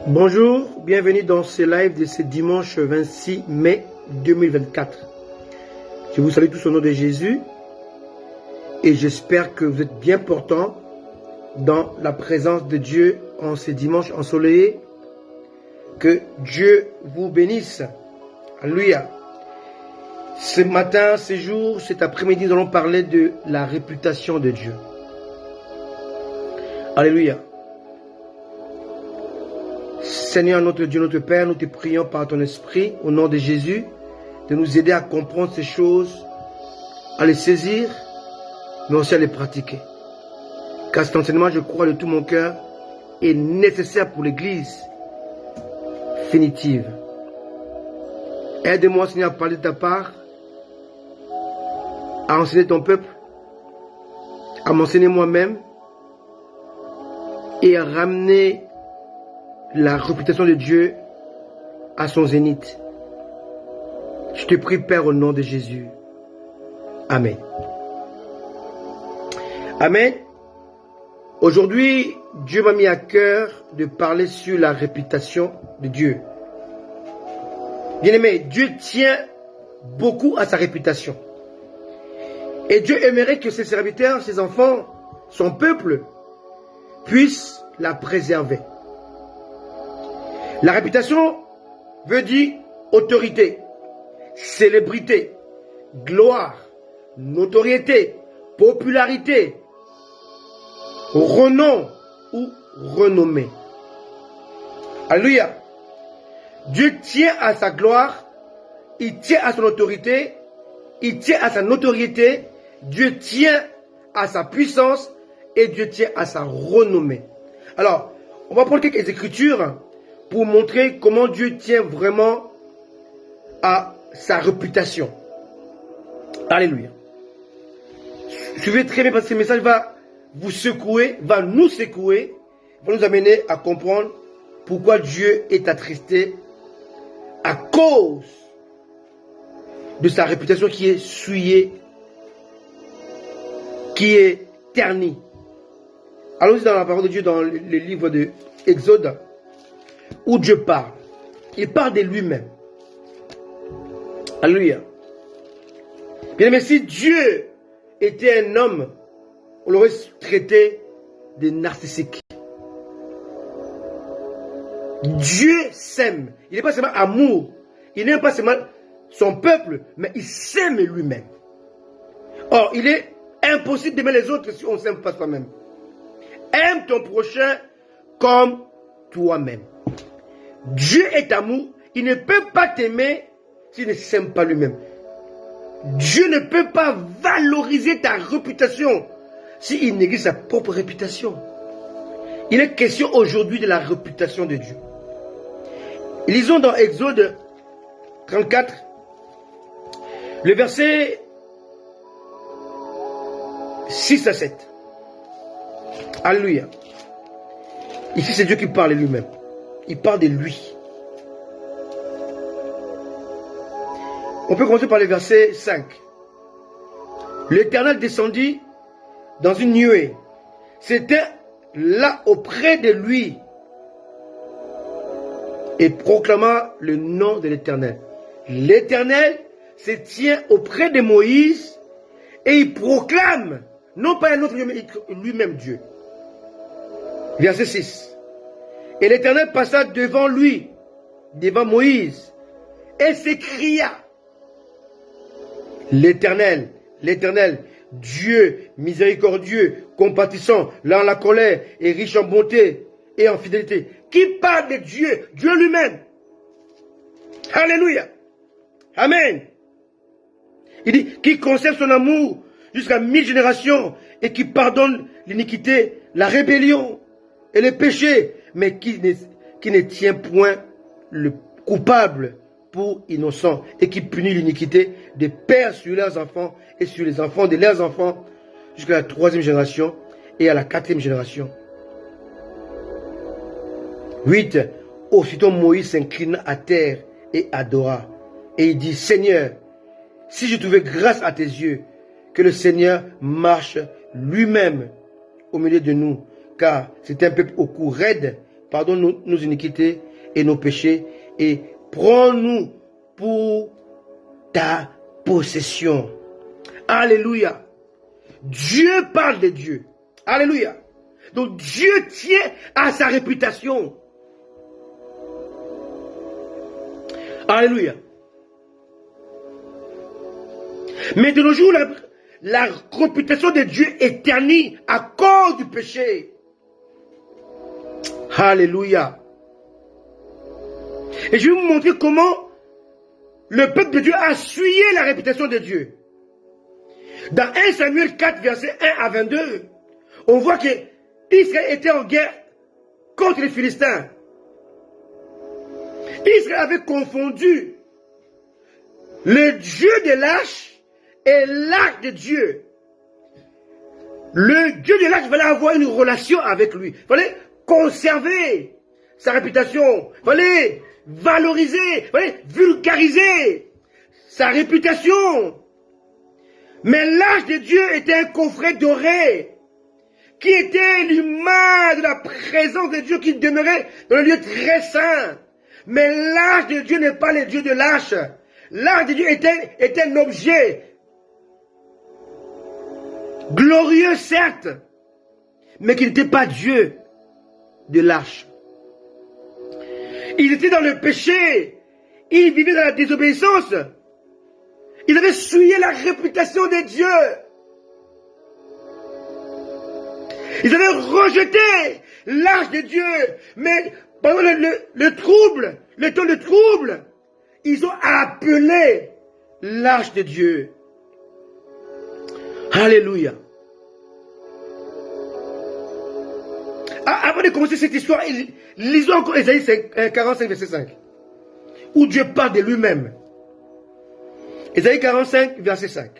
Bonjour, bienvenue dans ce live de ce dimanche 26 mai 2024. Je vous salue tous au nom de Jésus et j'espère que vous êtes bien portants dans la présence de Dieu en ce dimanche ensoleillé. Que Dieu vous bénisse. Alléluia. Ce matin, ce jour, cet après-midi, nous allons parler de la réputation de Dieu. Alléluia. Seigneur notre Dieu, notre Père, nous te prions par ton esprit, au nom de Jésus, de nous aider à comprendre ces choses, à les saisir, mais aussi à les pratiquer. Car cet enseignement, je crois de tout mon cœur, est nécessaire pour l'Église définitive. Aide-moi, Seigneur, à parler de ta part, à enseigner ton peuple, à m'enseigner moi-même et à ramener la réputation de Dieu à son zénith. Je te prie, Père, au nom de Jésus. Amen. Amen. Aujourd'hui, Dieu m'a mis à cœur de parler sur la réputation de Dieu. Bien-aimé, Dieu tient beaucoup à sa réputation. Et Dieu aimerait que ses serviteurs, ses enfants, son peuple, puissent la préserver. La réputation veut dire autorité, célébrité, gloire, notoriété, popularité, renom ou renommée. Alléluia. Dieu tient à sa gloire, il tient à son autorité, il tient à sa notoriété, Dieu tient à sa puissance et Dieu tient à sa renommée. Alors, on va prendre quelques écritures pour montrer comment Dieu tient vraiment à sa réputation. Alléluia. Suivez très bien parce que ce message va vous secouer, va nous secouer, va nous amener à comprendre pourquoi Dieu est attristé à cause de sa réputation qui est souillée, qui est ternie. Allons-y dans la parole de Dieu dans le livre de Exode, où Dieu parle. Il parle de lui-même. Alléluia. Bien aimé, si Dieu était un homme, on l'aurait traité de narcissique. Dieu s'aime. Il n'est pas seulement amour. Il n'aime pas seulement son peuple, mais il s'aime lui-même. Or, il est impossible d'aimer les autres si on ne s'aime pas soi-même. Aime ton prochain comme toi-même. Dieu est amour. Il ne peut pas t'aimer s'il ne s'aime pas lui-même. Dieu ne peut pas valoriser ta réputation s'il néglige sa propre réputation. Il est question aujourd'hui de la réputation de Dieu. Lisons dans Exode 34, le verset 6 à 7. Alléluia. Ici, c'est Dieu qui parle lui-même. Il parle de lui. On peut commencer par le verset 5. L'Éternel descendit dans une nuée. C'était là auprès de lui et proclama le nom de l'Éternel. L'Éternel se tient auprès de Moïse et il proclame, non pas un autre lui-même Dieu. Verset 6. Et l'Éternel passa devant lui, devant Moïse, et s'écria, l'Éternel, l'Éternel, Dieu miséricordieux, compatissant, lent à la colère et riche en bonté et en fidélité. Qui parle de Dieu? Dieu lui-même. Alléluia. Amen. Il dit, qui conserve son amour jusqu'à 1000 générations et qui pardonne l'iniquité, la rébellion et le péché, mais qui ne tient point le coupable pour innocent et qui punit l'iniquité des pères sur leurs enfants et sur les enfants de leurs enfants jusqu'à la 3e génération et à la 4e génération. 8. Aussitôt Moïse s'inclina à terre et adora. Et il dit, Seigneur, si je trouvais grâce à tes yeux, que le Seigneur marche lui-même au milieu de nous, car c'est un peuple au cou raide pardonne nos iniquités et nos péchés, et prends-nous pour ta possession. Alléluia. Dieu parle de Dieu. Alléluia. Donc Dieu tient à sa réputation. Alléluia. Mais de nos jours, la réputation de Dieu est ternie à cause du péché. Alléluia. Et je vais vous montrer comment le peuple de Dieu a essuyé la réputation de Dieu. Dans 1 Samuel 4, versets 1 à 22, on voit que Israël était en guerre contre les Philistins. Israël avait confondu le Dieu de l'arche et l'arche de Dieu. Le Dieu de l'arche fallait avoir une relation avec lui. Il fallait conserver sa réputation. Il fallait valoriser, il fallait vulgariser sa réputation. Mais l'arche de Dieu était un coffret doré qui était l'image de la présence de Dieu qui demeurait dans le lieu très saint. Mais l'arche de Dieu n'est pas le Dieu de l'arche. L'arche de Dieu était un objet glorieux, certes, mais qui n'était pas Dieu de l'arche. Il était dans le péché. Il vivait dans la désobéissance. Il avait souillé la réputation de Dieu. Ils avaient rejeté l'arche de Dieu. Mais pendant le trouble, le temps de trouble, ils ont appelé l'arche de Dieu. Alléluia. Avant de commencer cette histoire, lisons encore Ésaïe 45, verset 5, où Dieu parle de lui-même. Ésaïe 45, verset 5.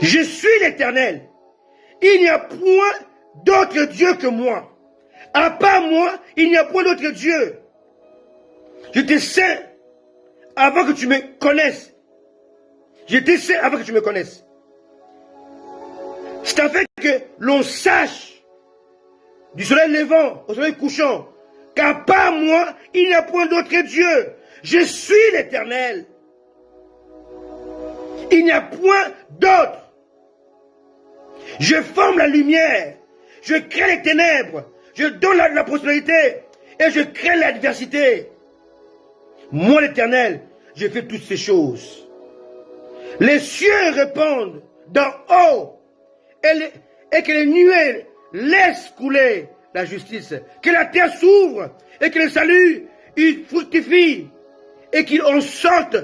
Je suis l'Éternel. Il n'y a point d'autre Dieu que moi. À part moi, il n'y a point d'autre Dieu. Je te sais avant que tu me connaisses. Je te sais avant que tu me connaisses. C'est afin que l'on sache du soleil levant au soleil couchant qu'à part moi, il n'y a point d'autre Dieu. Je suis l'Éternel. Il n'y a point d'autre. Je forme la lumière. Je crée les ténèbres. Je donne la prospérité. Et je crée l'adversité. Moi, l'Éternel, je fais toutes ces choses. Les cieux répondent d'en haut. Et que les nuées laissent couler la justice. Que la terre s'ouvre. Et que le salut, il fructifie. Et qu'il en sorte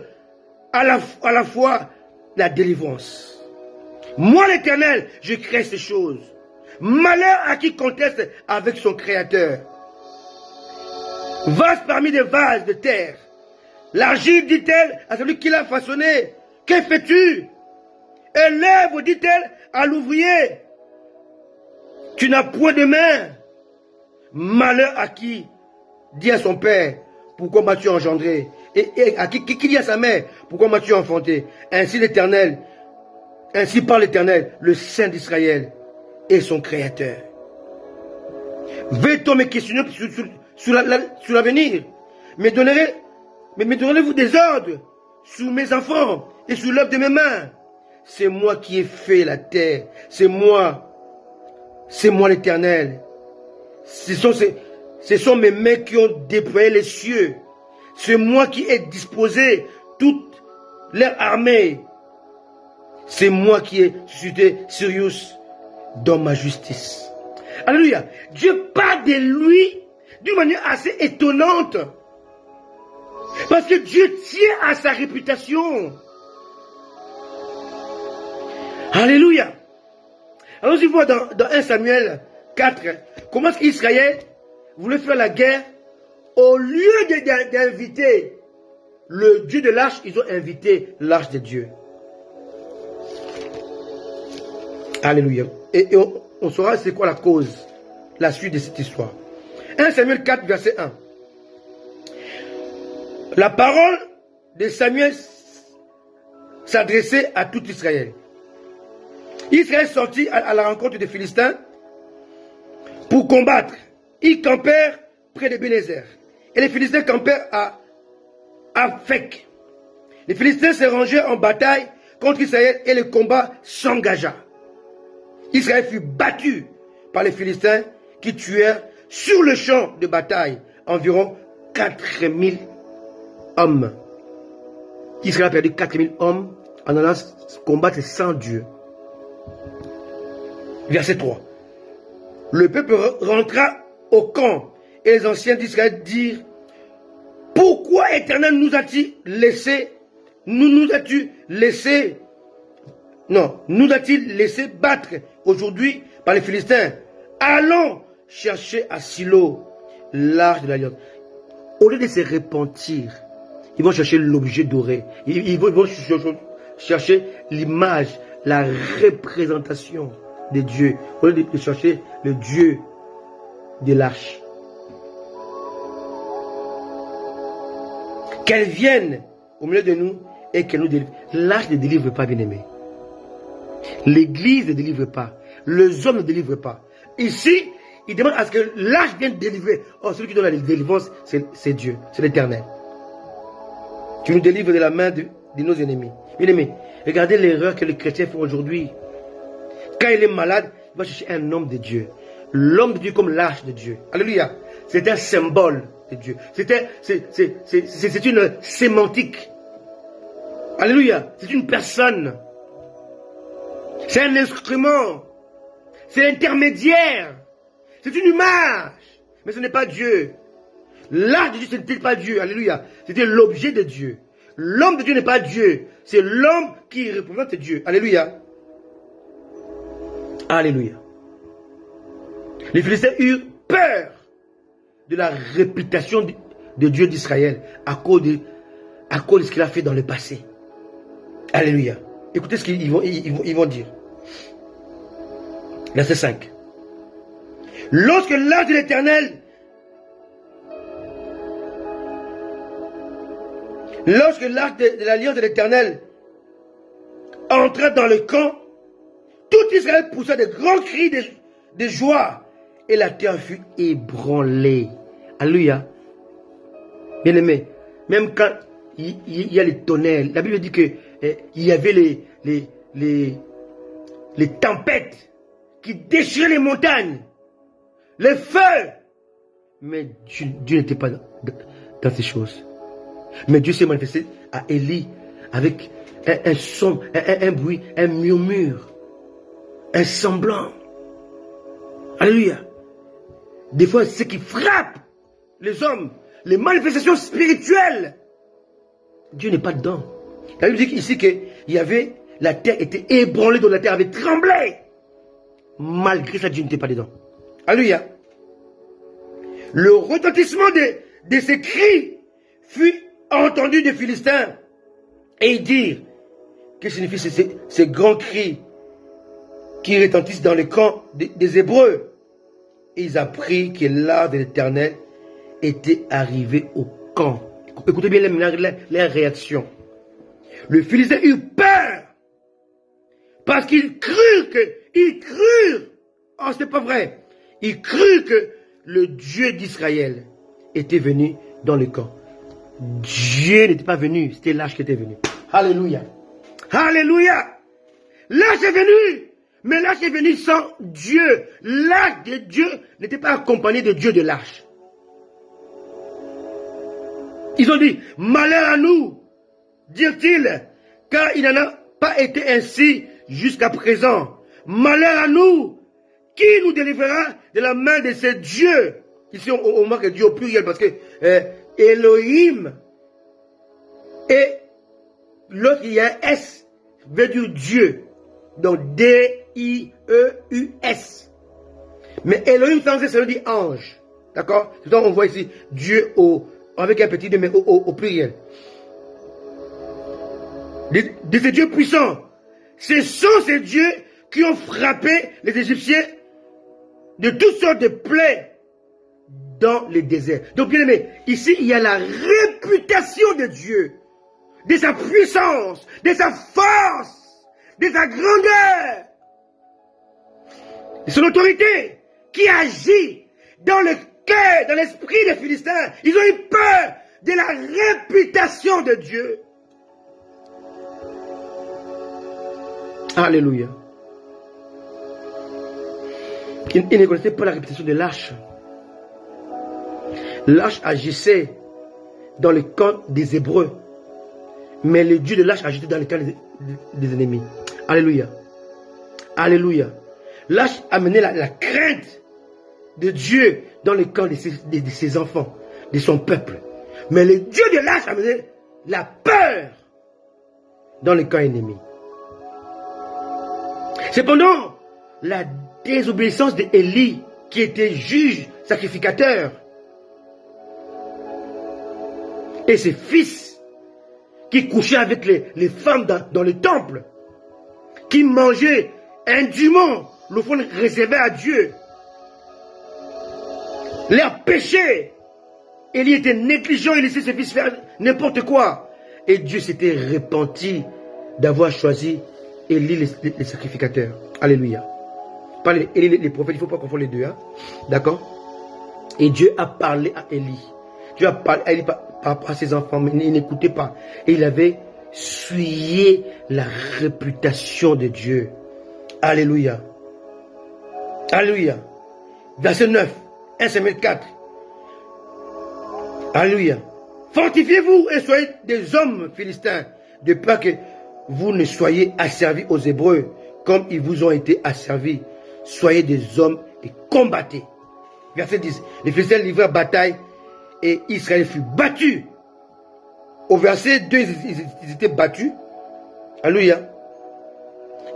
à la fois la délivrance. Moi, l'Éternel, je crée ces choses. Malheur à qui conteste avec son Créateur. Vase parmi des vases de terre. L'argile, dit-elle, à celui qui l'a façonné. Que fais-tu? Et l'œuvre, dit-elle, à l'ouvrier. Tu n'as point de main. Malheur à qui dit à son père, pourquoi m'as-tu engendré? Et à qui dit à sa mère, pourquoi m'as-tu enfanté? Ainsi l'Éternel, ainsi parle l'Éternel, le Saint d'Israël et son Créateur. Vais-on me questionner sur l'avenir? Mais donnerez-vous des ordres sur mes enfants et sur l'œuvre de mes mains? C'est moi qui ai fait la terre. C'est moi l'Éternel. Ce sont mes mains qui ont déployé les cieux. C'est moi qui ai disposé toute leur armée. C'est moi qui ai suscité Sirius dans ma justice. Alléluia. Dieu parle de lui d'une manière assez étonnante. Parce que Dieu tient à sa réputation. Alléluia. Alors je vois dans 1 Samuel 4, comment est-ce qu'Israël voulait faire la guerre. Au lieu d'inviter le Dieu de l'arche, ils ont invité l'arche de Dieu. Alléluia. Et on saura c'est quoi la cause, la suite de cette histoire. 1 Samuel 4, verset 1. La parole de Samuel s'adressait à tout Israël. Israël sortit à la rencontre des Philistins pour combattre. Ils campèrent près de Bénézer. Et les Philistins campèrent à Aphek. Les Philistins se rangèrent en bataille contre Israël et le combat s'engagea. Israël fut battu par les Philistins qui tuèrent sur le champ de bataille environ 4000 hommes. Israël a perdu 4000 hommes en allant combattre sans Dieu. Verset 3. Le peuple rentra au camp et les anciens d'Israël dirent: pourquoi Éternel nous as-tu laissé, nous as-tu laissé battre aujourd'hui par les Philistins? Allons chercher à Silo l'arche de l'alliance. Au lieu de se repentir, ils vont chercher l'objet doré. Ils vont chercher l'image, la représentation de Dieu. Au lieu de chercher le Dieu de l'arche. Qu'elle vienne au milieu de nous et qu'elle nous délivre. L'arche ne délivre pas, bien-aimé. L'église ne délivre pas. Les hommes ne délivrent pas. Ici, il demande à ce que l'arche vienne délivrer. Oh, celui qui donne la délivrance, c'est Dieu, c'est l'Éternel. Tu nous délivres de la main de nos ennemis. Bien-aimé, regardez l'erreur que les chrétiens font aujourd'hui. Quand il est malade, il va chercher un homme de Dieu. L'homme de Dieu comme l'arche de Dieu. Alléluia. C'est un symbole de Dieu. C'est une sémantique. Alléluia. C'est une personne. C'est un instrument. C'est l'intermédiaire. C'est une image. Mais ce n'est pas Dieu. L'arche de Dieu, ce n'était pas Dieu. Alléluia. C'était l'objet de Dieu. L'homme de Dieu n'est pas Dieu. C'est l'homme qui représente Dieu. Alléluia. Alléluia. Les Philistins eurent peur de la réputation de Dieu d'Israël à cause de ce qu'il a fait dans le passé. Alléluia. Écoutez ce qu'ils vont dire. Verset 5. Lorsque l'arche de l'Éternel de l'alliance de l'Éternel entra dans le camp, tout Israël poussa de grands cris de joie et la terre fut ébranlée. Alléluia. Bien-aimé, même quand il y a les tonnerres, la Bible dit que il y avait les tempêtes qui déchiraient les montagnes, les feux. Mais Dieu n'était pas dans ces choses. Mais Dieu s'est manifesté à Élie avec un son, un bruit, un murmure, un semblant. Alléluia. Des fois, ce qui frappe les hommes, les manifestations spirituelles, Dieu n'est pas dedans. La Bible dit ici que la terre était ébranlée, donc la terre avait tremblé. Malgré ça, Dieu n'était pas dedans. Alléluia. Le retentissement de ces cris fut entendu des Philistins. Et ils dirent: que signifient ces grands cris qui retentissent dans les camps des Hébreux? Et ils apprirent que l'arche de l'Éternel était arrivé au camp. Écoutez bien les réactions. Le Philistin eut peur parce qu'ils crurent, oh, c'est pas vrai, ils crurent que le Dieu d'Israël était venu dans le camp. Dieu n'était pas venu, c'était l'arche qui était venu. Alléluia. Alléluia. L'arche est venue, mais l'arche est venue sans Dieu. L'arche de Dieu n'était pas accompagné de Dieu de l'arche. Ils ont dit: malheur à nous, dirent-ils, car il n'en a pas été ainsi jusqu'à présent. Malheur à nous, qui nous délivrera de la main de ces dieux? Ici on marque Dieu au pluriel parce que Elohim, et l'autre il y a un S, veut dire Dieu. Donc D-I-E-U-S. Mais Elohim sans S, ça veut dire ange. D'accord? Donc on voit ici Dieu avec un petit D, mais au pluriel. De ces dieux puissants. Ce sont ces dieux qui ont frappé les Égyptiens de toutes sortes de plaies dans le désert. Donc bien aimé, ici il y a la réputation de Dieu, de sa puissance, de sa force, de sa grandeur, de son autorité qui agit dans le cœur, dans l'esprit des Philistins. Ils ont eu peur de la réputation de Dieu. Alléluia. Ils ne connaissaient pas la réputation de Lâche. Lâche agissait dans le camp des Hébreux. Mais le Dieu de Lâche agissait dans le camp des ennemis. Alléluia. Alléluia. Lâche amenait la crainte de Dieu dans le camp de ses enfants, de son peuple. Mais le Dieu de Lâche amenait la peur dans le camp ennemi. Cependant, la désobéissance d'Élie, qui était juge, sacrificateur, et ses fils, qui couchaient avec les femmes dans le temple, qui mangeaient indûment l'offrande réservée à Dieu, leur péché, Élie était négligent, il laissait ses fils faire n'importe quoi. Et Dieu s'était repenti d'avoir choisi Élie les sacrificateurs. Alléluia. Pas Élie les prophètes, il ne faut pas confondre les deux. Hein? D'accord? Et Dieu a parlé à Élie. Dieu a parlé à Élie par rapport à ses enfants, mais il n'écoutait pas. Et il avait souillé la réputation de Dieu. Alléluia. Alléluia. Verset 9. 1 Samuel 4. Alléluia. Fortifiez-vous et soyez des hommes philistins, de peur que vous ne soyez asservis aux Hébreux, comme ils vous ont été asservis. Soyez des hommes et combattez. Verset 10. Les Philistins livrèrent bataille et Israël fut battu. Au verset 2, ils étaient battus. Alléluia.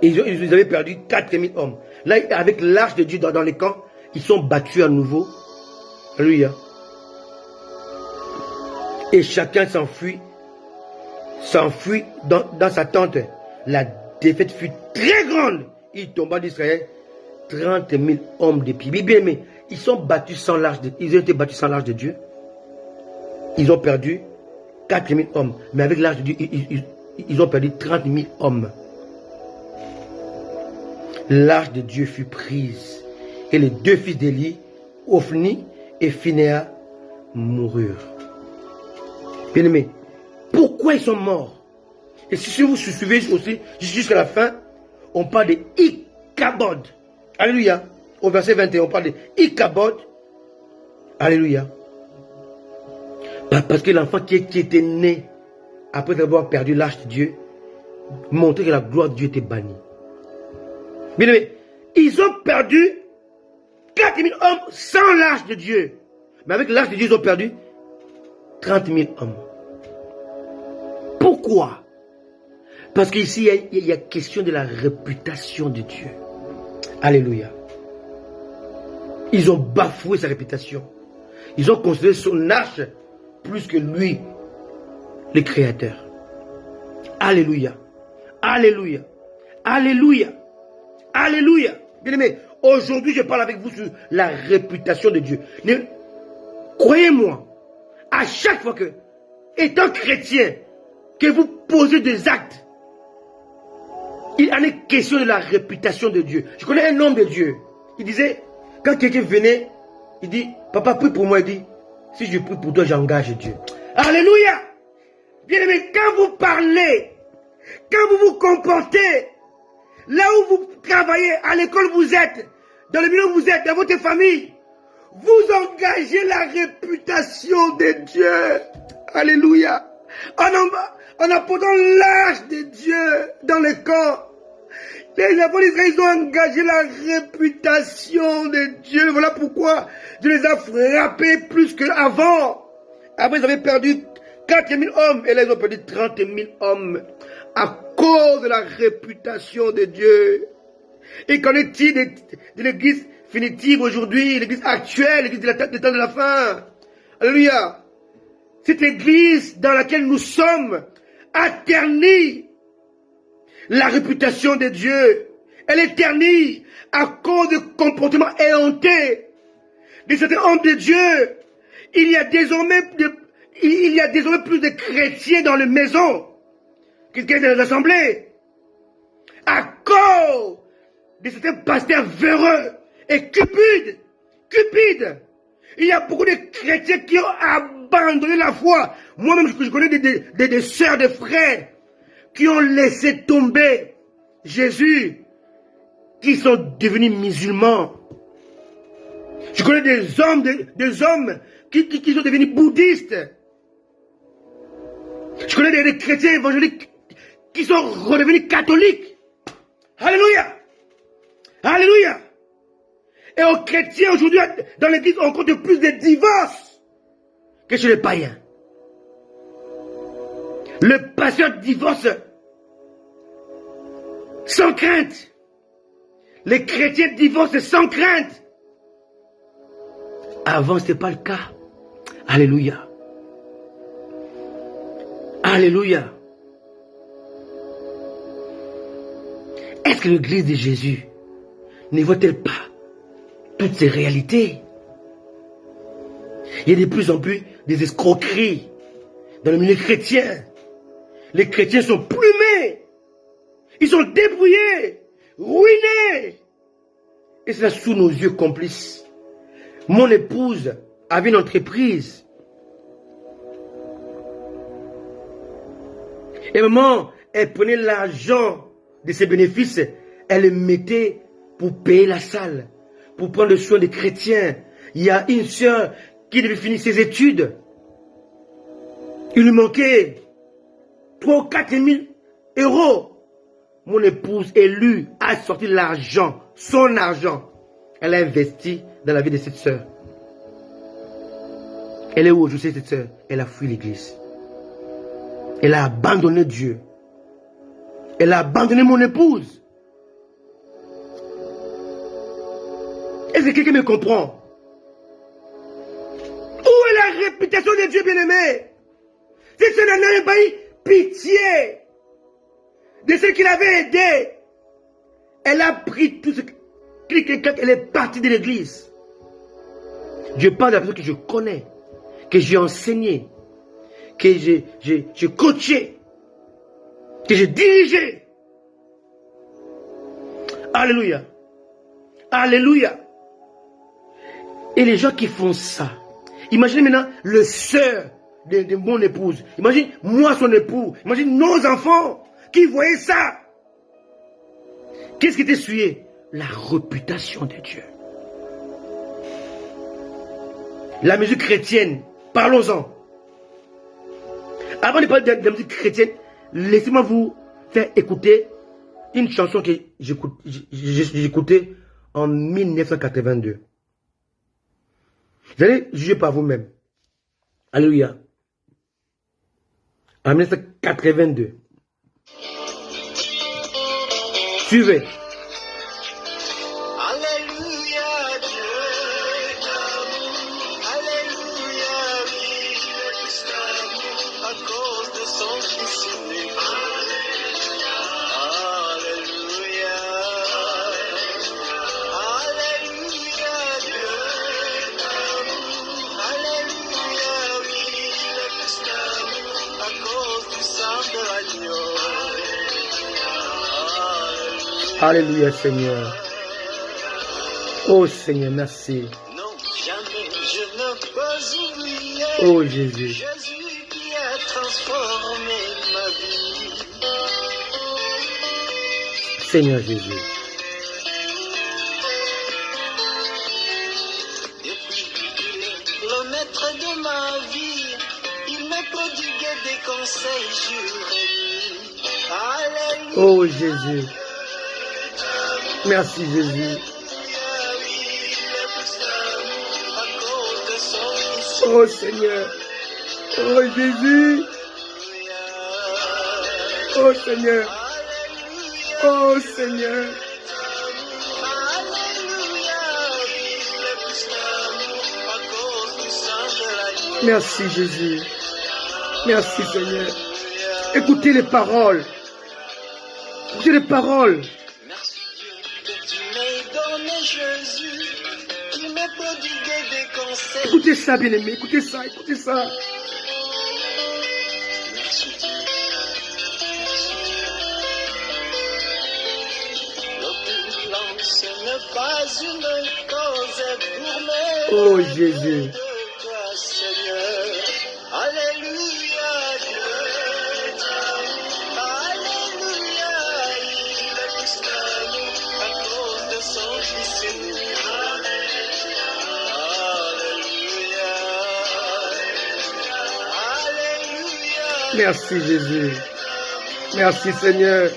Et ils avaient perdu 4000 hommes. Là, avec l'arche de Dieu dans les camps, ils sont battus à nouveau. Alléluia. Et chacun s'enfuit dans sa tente. La défaite fut très grande. Il tomba d'Israël 30 000 hommes de pied. Bien aimé, ils sont battus sans l'arche de Dieu. Ils ont été battus sans l'arche de Dieu. Ils ont perdu 4 000 hommes. Mais avec l'arche de Dieu, ils ont perdu 30 000 hommes. L'arche de Dieu fut prise. Et les deux fils d'Élie, Ophni et Phinehas, moururent. Bien-aimés, pourquoi ils sont morts? Et si vous suivez aussi jusqu'à la fin, on parle de Ichabod. Alléluia. Au verset 21, on parle de Ichabod. Alléluia. Parce que l'enfant qui était né après avoir perdu l'arche de Dieu montrait que la gloire de Dieu était bannie. Bien-aimés, ils ont perdu 4000 hommes sans l'arche de Dieu. Mais avec l'arche de Dieu, ils ont perdu 30 000 hommes. Pourquoi? Parce qu'ici, il y a question de la réputation de Dieu. Alléluia. Ils ont bafoué sa réputation. Ils ont considéré son arche plus que lui, le Créateur. Alléluia. Alléluia. Alléluia. Alléluia. Bien-aimés, aujourd'hui, je parle avec vous sur la réputation de Dieu. Croyez-moi, à chaque fois que, étant chrétien, que vous posez des actes, il en est question de la réputation de Dieu. Je connais un homme de Dieu. Il disait, quand quelqu'un venait, il dit, papa, prie pour moi. Il dit, si je prie pour toi, j'engage Dieu. Alléluia. Bien-aimé, quand vous parlez, quand vous vous comportez, là où vous travaillez, à l'école où vous êtes, dans le milieu où vous êtes, dans votre famille, vous engagez la réputation de Dieu. Alléluia. En apportant l'arche de Dieu dans le corps. Les enfants d'Israël, ils ont engagé la réputation de Dieu. Voilà pourquoi Dieu les a frappés plus qu'avant. Après, ils avaient perdu 4 000 hommes. Et là, ils ont perdu 30 000 hommes. À cause de la réputation de Dieu. Et qu'en est-il de l'église définitive aujourd'hui, l'église actuelle, l'église des temps de la fin? Alléluia. Cette église dans laquelle nous sommes a terni la réputation de Dieu. Elle est ternie à cause de comportements éhontés de certains hommes de Dieu. Il y a désormais plus de chrétiens dans les maisons que dans les assemblées. À cause de certains pasteurs véreux et cupides cupide. Il y a beaucoup de chrétiens qui ont abandonné la foi. Moi-même, je connais des sœurs, des frères qui ont laissé tomber Jésus, qui sont devenus musulmans. Je connais des hommes qui sont devenus bouddhistes. Je connais des chrétiens évangéliques qui sont redevenus catholiques. Alléluia. Alléluia. Et aux chrétiens aujourd'hui, dans l'église, on compte plus de divorces que chez les païens. Le pasteur divorce sans crainte. Les chrétiens divorcent sans crainte. Avant, ce n'était pas le cas. Alléluia. Alléluia. Est-ce que l'église de Jésus ne voit-elle pas toutes ces réalités? Il y a de plus en plus des escroqueries dans le milieu chrétien. Les chrétiens sont plumés. Ils sont débrouillés, ruinés. Et c'est sous nos yeux complices. Mon épouse avait une entreprise. Et maman, elle prenait l'argent de ses bénéfices, elle le mettait pour payer la salle, pour prendre soin des chrétiens. Il y a une sœur qui devait finir ses études. Il lui manquait 3 ou 4 000 euros. Mon épouse élue a sorti l'argent, son argent. Elle a investi dans la vie de cette sœur. Elle est où aujourd'hui, cette sœur? Elle a fui l'église. Elle a abandonné Dieu. Elle a abandonné mon épouse. Est-ce que quelqu'un me comprend? Où est la réputation de Dieu bien-aimé? Cette sœur n'a pas eu pitié de ceux qui l'avaient aidé. Elle a pris tout ce qu'elle est partie de l'église. Je parle de la personne que je connais, que j'ai enseigné, que j'ai coaché, que j'ai dirigé. Alléluia. Alléluia. Et les gens qui font ça, imaginez maintenant le sœur de mon épouse. Imagine moi son époux. Imagine nos enfants qui voyaient ça. Qu'est-ce qui était essuyé? La réputation de Dieu. La musique chrétienne, parlons-en. Avant de parler de la musique chrétienne, laissez-moi vous faire écouter une chanson que j'écoutais en 1982. Vous allez juger par vous-même. Alléluia. En 1982. Suivez. Alléluia Seigneur. Oh Seigneur, merci. Non, jamais je n'ai pas oublié. Oh Jésus. Jésus qui a transformé ma vie. Seigneur Jésus. Depuis qu'il est le maître de ma vie, il m'a prodigué des conseils jour et nuit. Alléluia. Oh Jésus. Merci Jésus. Oh Seigneur. Oh Jésus. Oh Seigneur. Oh Seigneur. Merci Jésus. Merci Seigneur. Écoutez les paroles. Écoutez les paroles. Merci Dieu que tu m'as donné Jésus, qui m'a prodigué des conseils. Écoutez ça, bien-aimé. Écoutez ça, écoutez ça. Merci Dieu. L'opulence n'est pas une cause Oh Jésus. Alléluia, Dieu. Alléluia, il est plus qu'à nous à cause de son Fils unique. Alléluia. Alléluia. Merci Jésus. Merci Seigneur.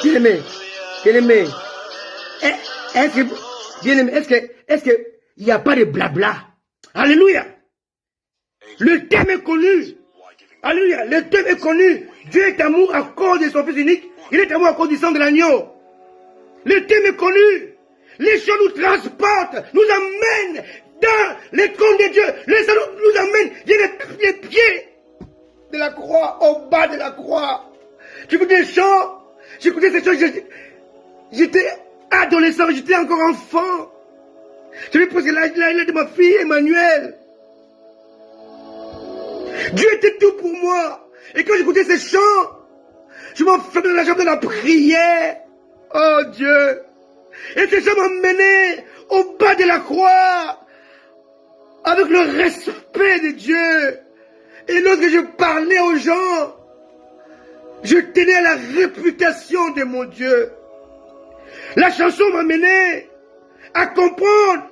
Bien-aimé, bien-aimé, est-ce qu'il n'y a pas de blabla? Alléluia. Le thème est connu. Alléluia. Le thème est connu. Dieu est amour à cause de son Fils unique. Il est amour à cause du sang de l'agneau. Le thème est connu. Les choses nous transportent, nous amènent dans les trônes de Dieu. Les salut nous amènent les pieds de la croix, au bas de la croix. J'écoutais des chants. J'écoutais ces choses, j'étais adolescent, j'étais encore enfant. J'avais presque l'âge de ma fille Emmanuel. Dieu était tout pour moi. Et quand j'écoutais ces chants, je m'enfermais dans la chambre de la prière. Oh Dieu. Et ces chants m'emmenaient au bas de la croix, avec le respect de Dieu. Et lorsque je parlais aux gens, je tenais à la réputation de mon Dieu. La chanson m'amenait à comprendre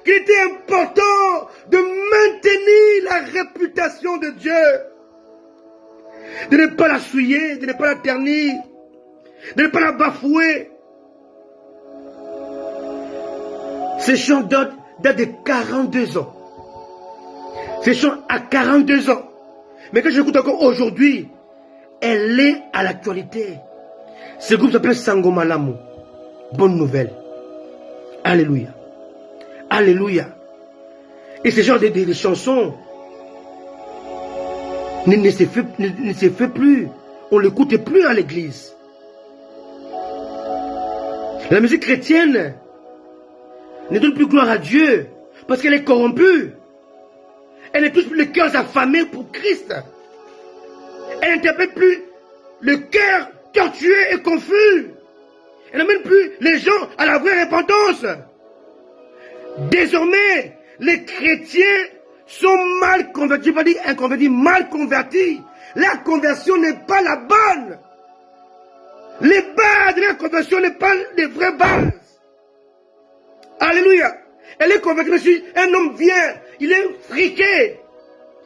qu'il était important de maintenir la réputation de Dieu. De ne pas la souiller, de ne pas la ternir, de ne pas la bafouer. Ces chants datent de 42 ans. Ces chants à 42 ans. Mais quand j'écoute encore aujourd'hui, elle est à l'actualité. Ce groupe s'appelle Sangoma Lamu. Bonne nouvelle. Alléluia. Alléluia. Et ce genre de chansons ne se fait plus. On ne l'écoute plus à l'église. La musique chrétienne ne donne plus gloire à Dieu parce qu'elle est corrompue. Elle ne touche plus les cœurs affamés pour Christ. Elle n'interpelle plus le cœur tortué et confus. Elle n'amène plus les gens à la vraie repentance. Désormais, les chrétiens sont mal convertis. Pas dire inconvertis, mal convertis. La conversion n'est pas la bonne. Les bases de la conversion n'est pas les vraies bases. Alléluia. Elle est convertie, mais si un homme vient, il est friqué.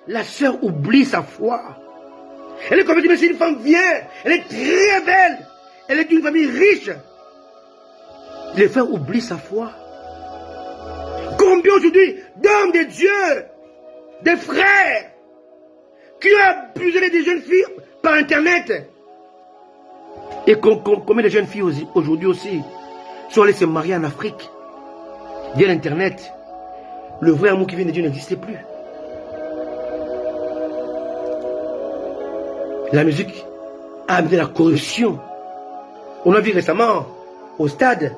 La sœur oublie sa foi. Elle est convertie, mais si une femme vient, elle est très belle. Elle est d'une famille riche. Les frères oublient sa foi. Combien aujourd'hui d'hommes de Dieu, des frères, qui ont abusé des jeunes filles par Internet. Et combien de jeunes filles aujourd'hui aussi sont allées se marier en Afrique via l'Internet. Le vrai amour qui vient de Dieu n'existait plus. La musique a amené la corruption. On a vu récemment au stade,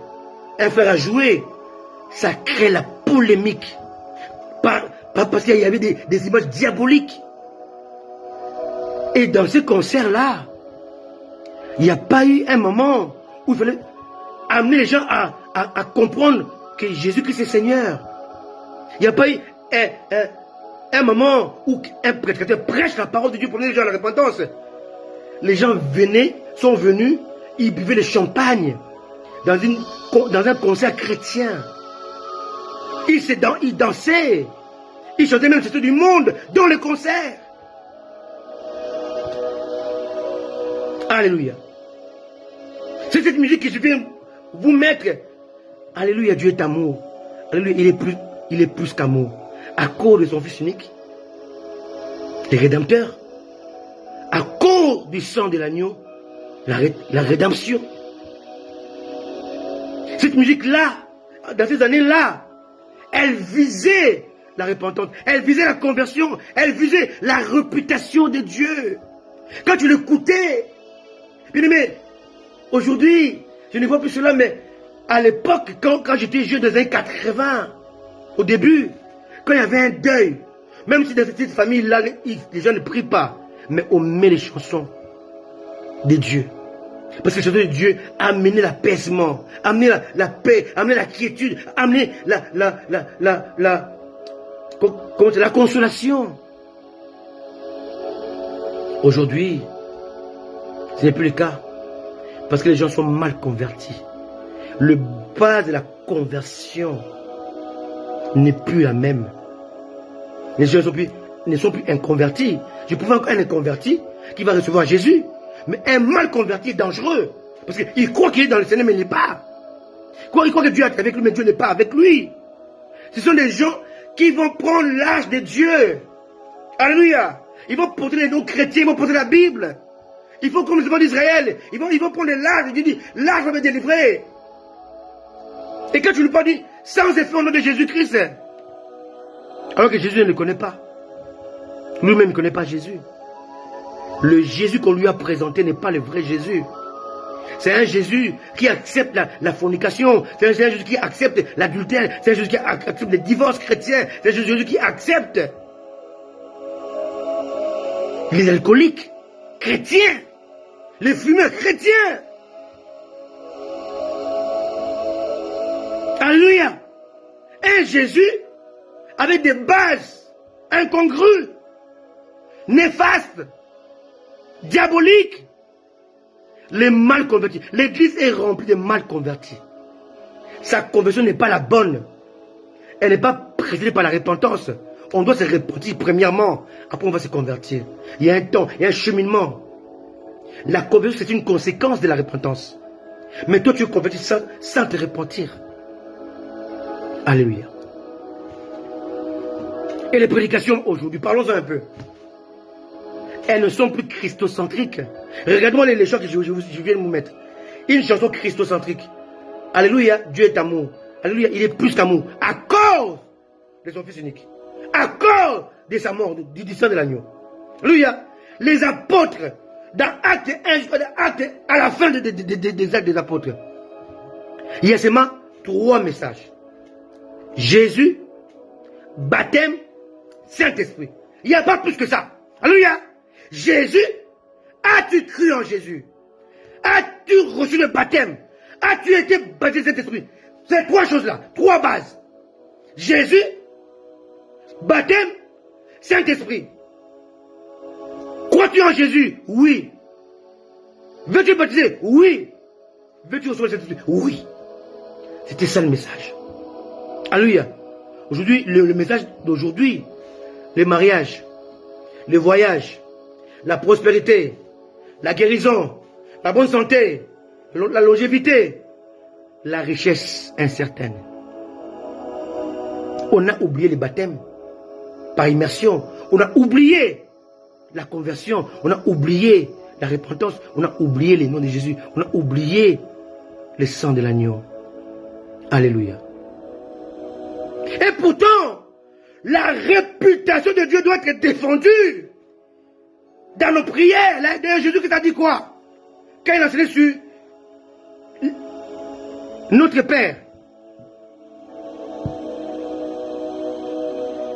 un frère a joué. Ça crée la polémique. Pas parce qu'il y avait des images diaboliques. Et dans ce concert-là, il n'y a pas eu un moment où il fallait amener les gens à comprendre que Jésus-Christ est Seigneur. Il n'y a pas eu un moment où un prédicateur prêche la parole de Dieu pour les gens à la repentance. Les gens sont venus, ils buvaient le champagne dans un concert chrétien. Ils dansaient. Ils chantaient même sur du monde dans le concert. Alléluia. C'est cette musique que je viens vous mettre. Alléluia, Dieu est amour. Alléluia, il est plus qu'amour. À cause de son Fils unique, le Rédempteur, à cause du sang de l'agneau, la rédemption. Cette musique-là, dans ces années-là, elle visait la repentance, elle visait la conversion, elle visait la réputation de Dieu. Quand tu l'écoutais, bien aimé, aujourd'hui, je ne vois plus cela, mais à l'époque, quand j'étais jeune dans les années 80, au début, quand il y avait un deuil, même si dans cette famille-là, les gens ne prient pas, mais on met les chansons de Dieu. Parce que le château de Dieu a amené l'apaisement, a amené la paix, a amené la quiétude, a amené la consolation. Aujourd'hui, ce n'est plus le cas. Parce que les gens sont mal convertis. Le base de la conversion n'est plus la même. Les gens ne sont plus inconvertis. Je pouvais encore un inconverti qui va recevoir Jésus. Mais un mal converti est dangereux. Parce qu'il croit qu'il est dans le Seigneur, mais il n'est pas. Il croit que Dieu est avec lui, mais Dieu n'est pas avec lui. Ce sont des gens qui vont prendre l'âge de Dieu. Alléluia. Ils vont porter les noms chrétiens, ils vont porter la Bible. Il faut comme les enfants d'Israël. Ils vont prendre l'âge. Dieu dit, l'âge va me délivrer. Et quand tu lui parles, dis, sans effet au nom de Jésus-Christ. Alors que Jésus ne le connaît pas. Lui-même ne connaît pas Jésus. Le Jésus qu'on lui a présenté n'est pas le vrai Jésus. C'est un Jésus qui accepte la fornication. C'est un Jésus qui accepte l'adultère. C'est un Jésus qui accepte les divorces chrétiens. C'est un Jésus qui accepte les alcooliques chrétiens. Les fumeurs chrétiens. Alléluia. Un Jésus avec des bases incongrues, néfastes, diaboliques. Les mal convertis. L'église est remplie de mal convertis. Sa conversion n'est pas la bonne. Elle n'est pas précédée par la repentance. On doit se repentir premièrement. Après on va se convertir. Il y a un temps, il y a un cheminement. La conversion c'est une conséquence de la repentance. Mais toi tu es converti sans te repentir. Alléluia. Et les prédications aujourd'hui, parlons-en un peu. Elles ne sont plus christocentriques. Regardez-moi les chants que je viens de vous mettre. Une chanson christocentrique. Alléluia, Dieu est amour. Alléluia, il est plus qu'amour. À cause de son Fils unique. À cause de sa mort, du sang de l'agneau. Alléluia. Les apôtres, dans Acte 1, à la fin des actes des apôtres, il y a seulement 3 messages. Jésus, baptême, Saint-Esprit. Il n'y a pas plus que ça. Alléluia. Jésus, as-tu cru en Jésus? As-tu reçu le baptême? As-tu été baptisé Saint-Esprit? Ces 3 choses-là, 3 bases. Jésus, baptême, Saint-Esprit. Crois-tu en Jésus? Oui. Veux-tu baptiser? Oui. Veux-tu recevoir le Saint-Esprit? Oui. C'était ça le message. Alléluia. Aujourd'hui, le message d'aujourd'hui, les mariages, les voyages, la prospérité, la guérison, la bonne santé, la longévité, la richesse incertaine. On a oublié les baptêmes par immersion. On a oublié la conversion. On a oublié la repentance. On a oublié les noms de Jésus. On a oublié le sang de l'agneau. Alléluia. Et pourtant, la réputation de Dieu doit être défendue. Dans nos prières, d'ailleurs Jésus qui t'a dit quoi? Quand il a enseigné sur notre Père.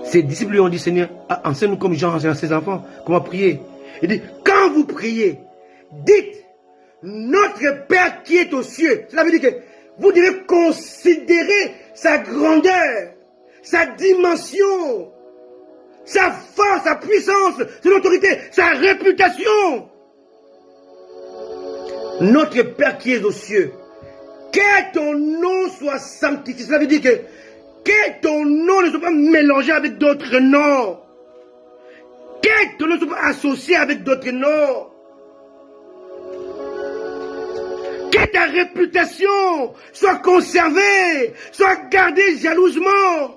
Ses disciples lui ont dit, Seigneur, enseigne-nous comme Jean enseigne à ses enfants, comment prier. Il dit, quand vous priez, dites, notre Père qui est aux cieux. Cela veut dire que vous devez considérer sa grandeur, sa dimension, sa force, sa puissance, son autorité, sa réputation. Notre Père qui est aux cieux, que ton nom soit sanctifié. Cela veut dire que ton nom ne soit pas mélangé avec d'autres noms. Que ton nom ne soit pas associé avec d'autres noms. Que ta réputation soit conservée, soit gardée jalousement.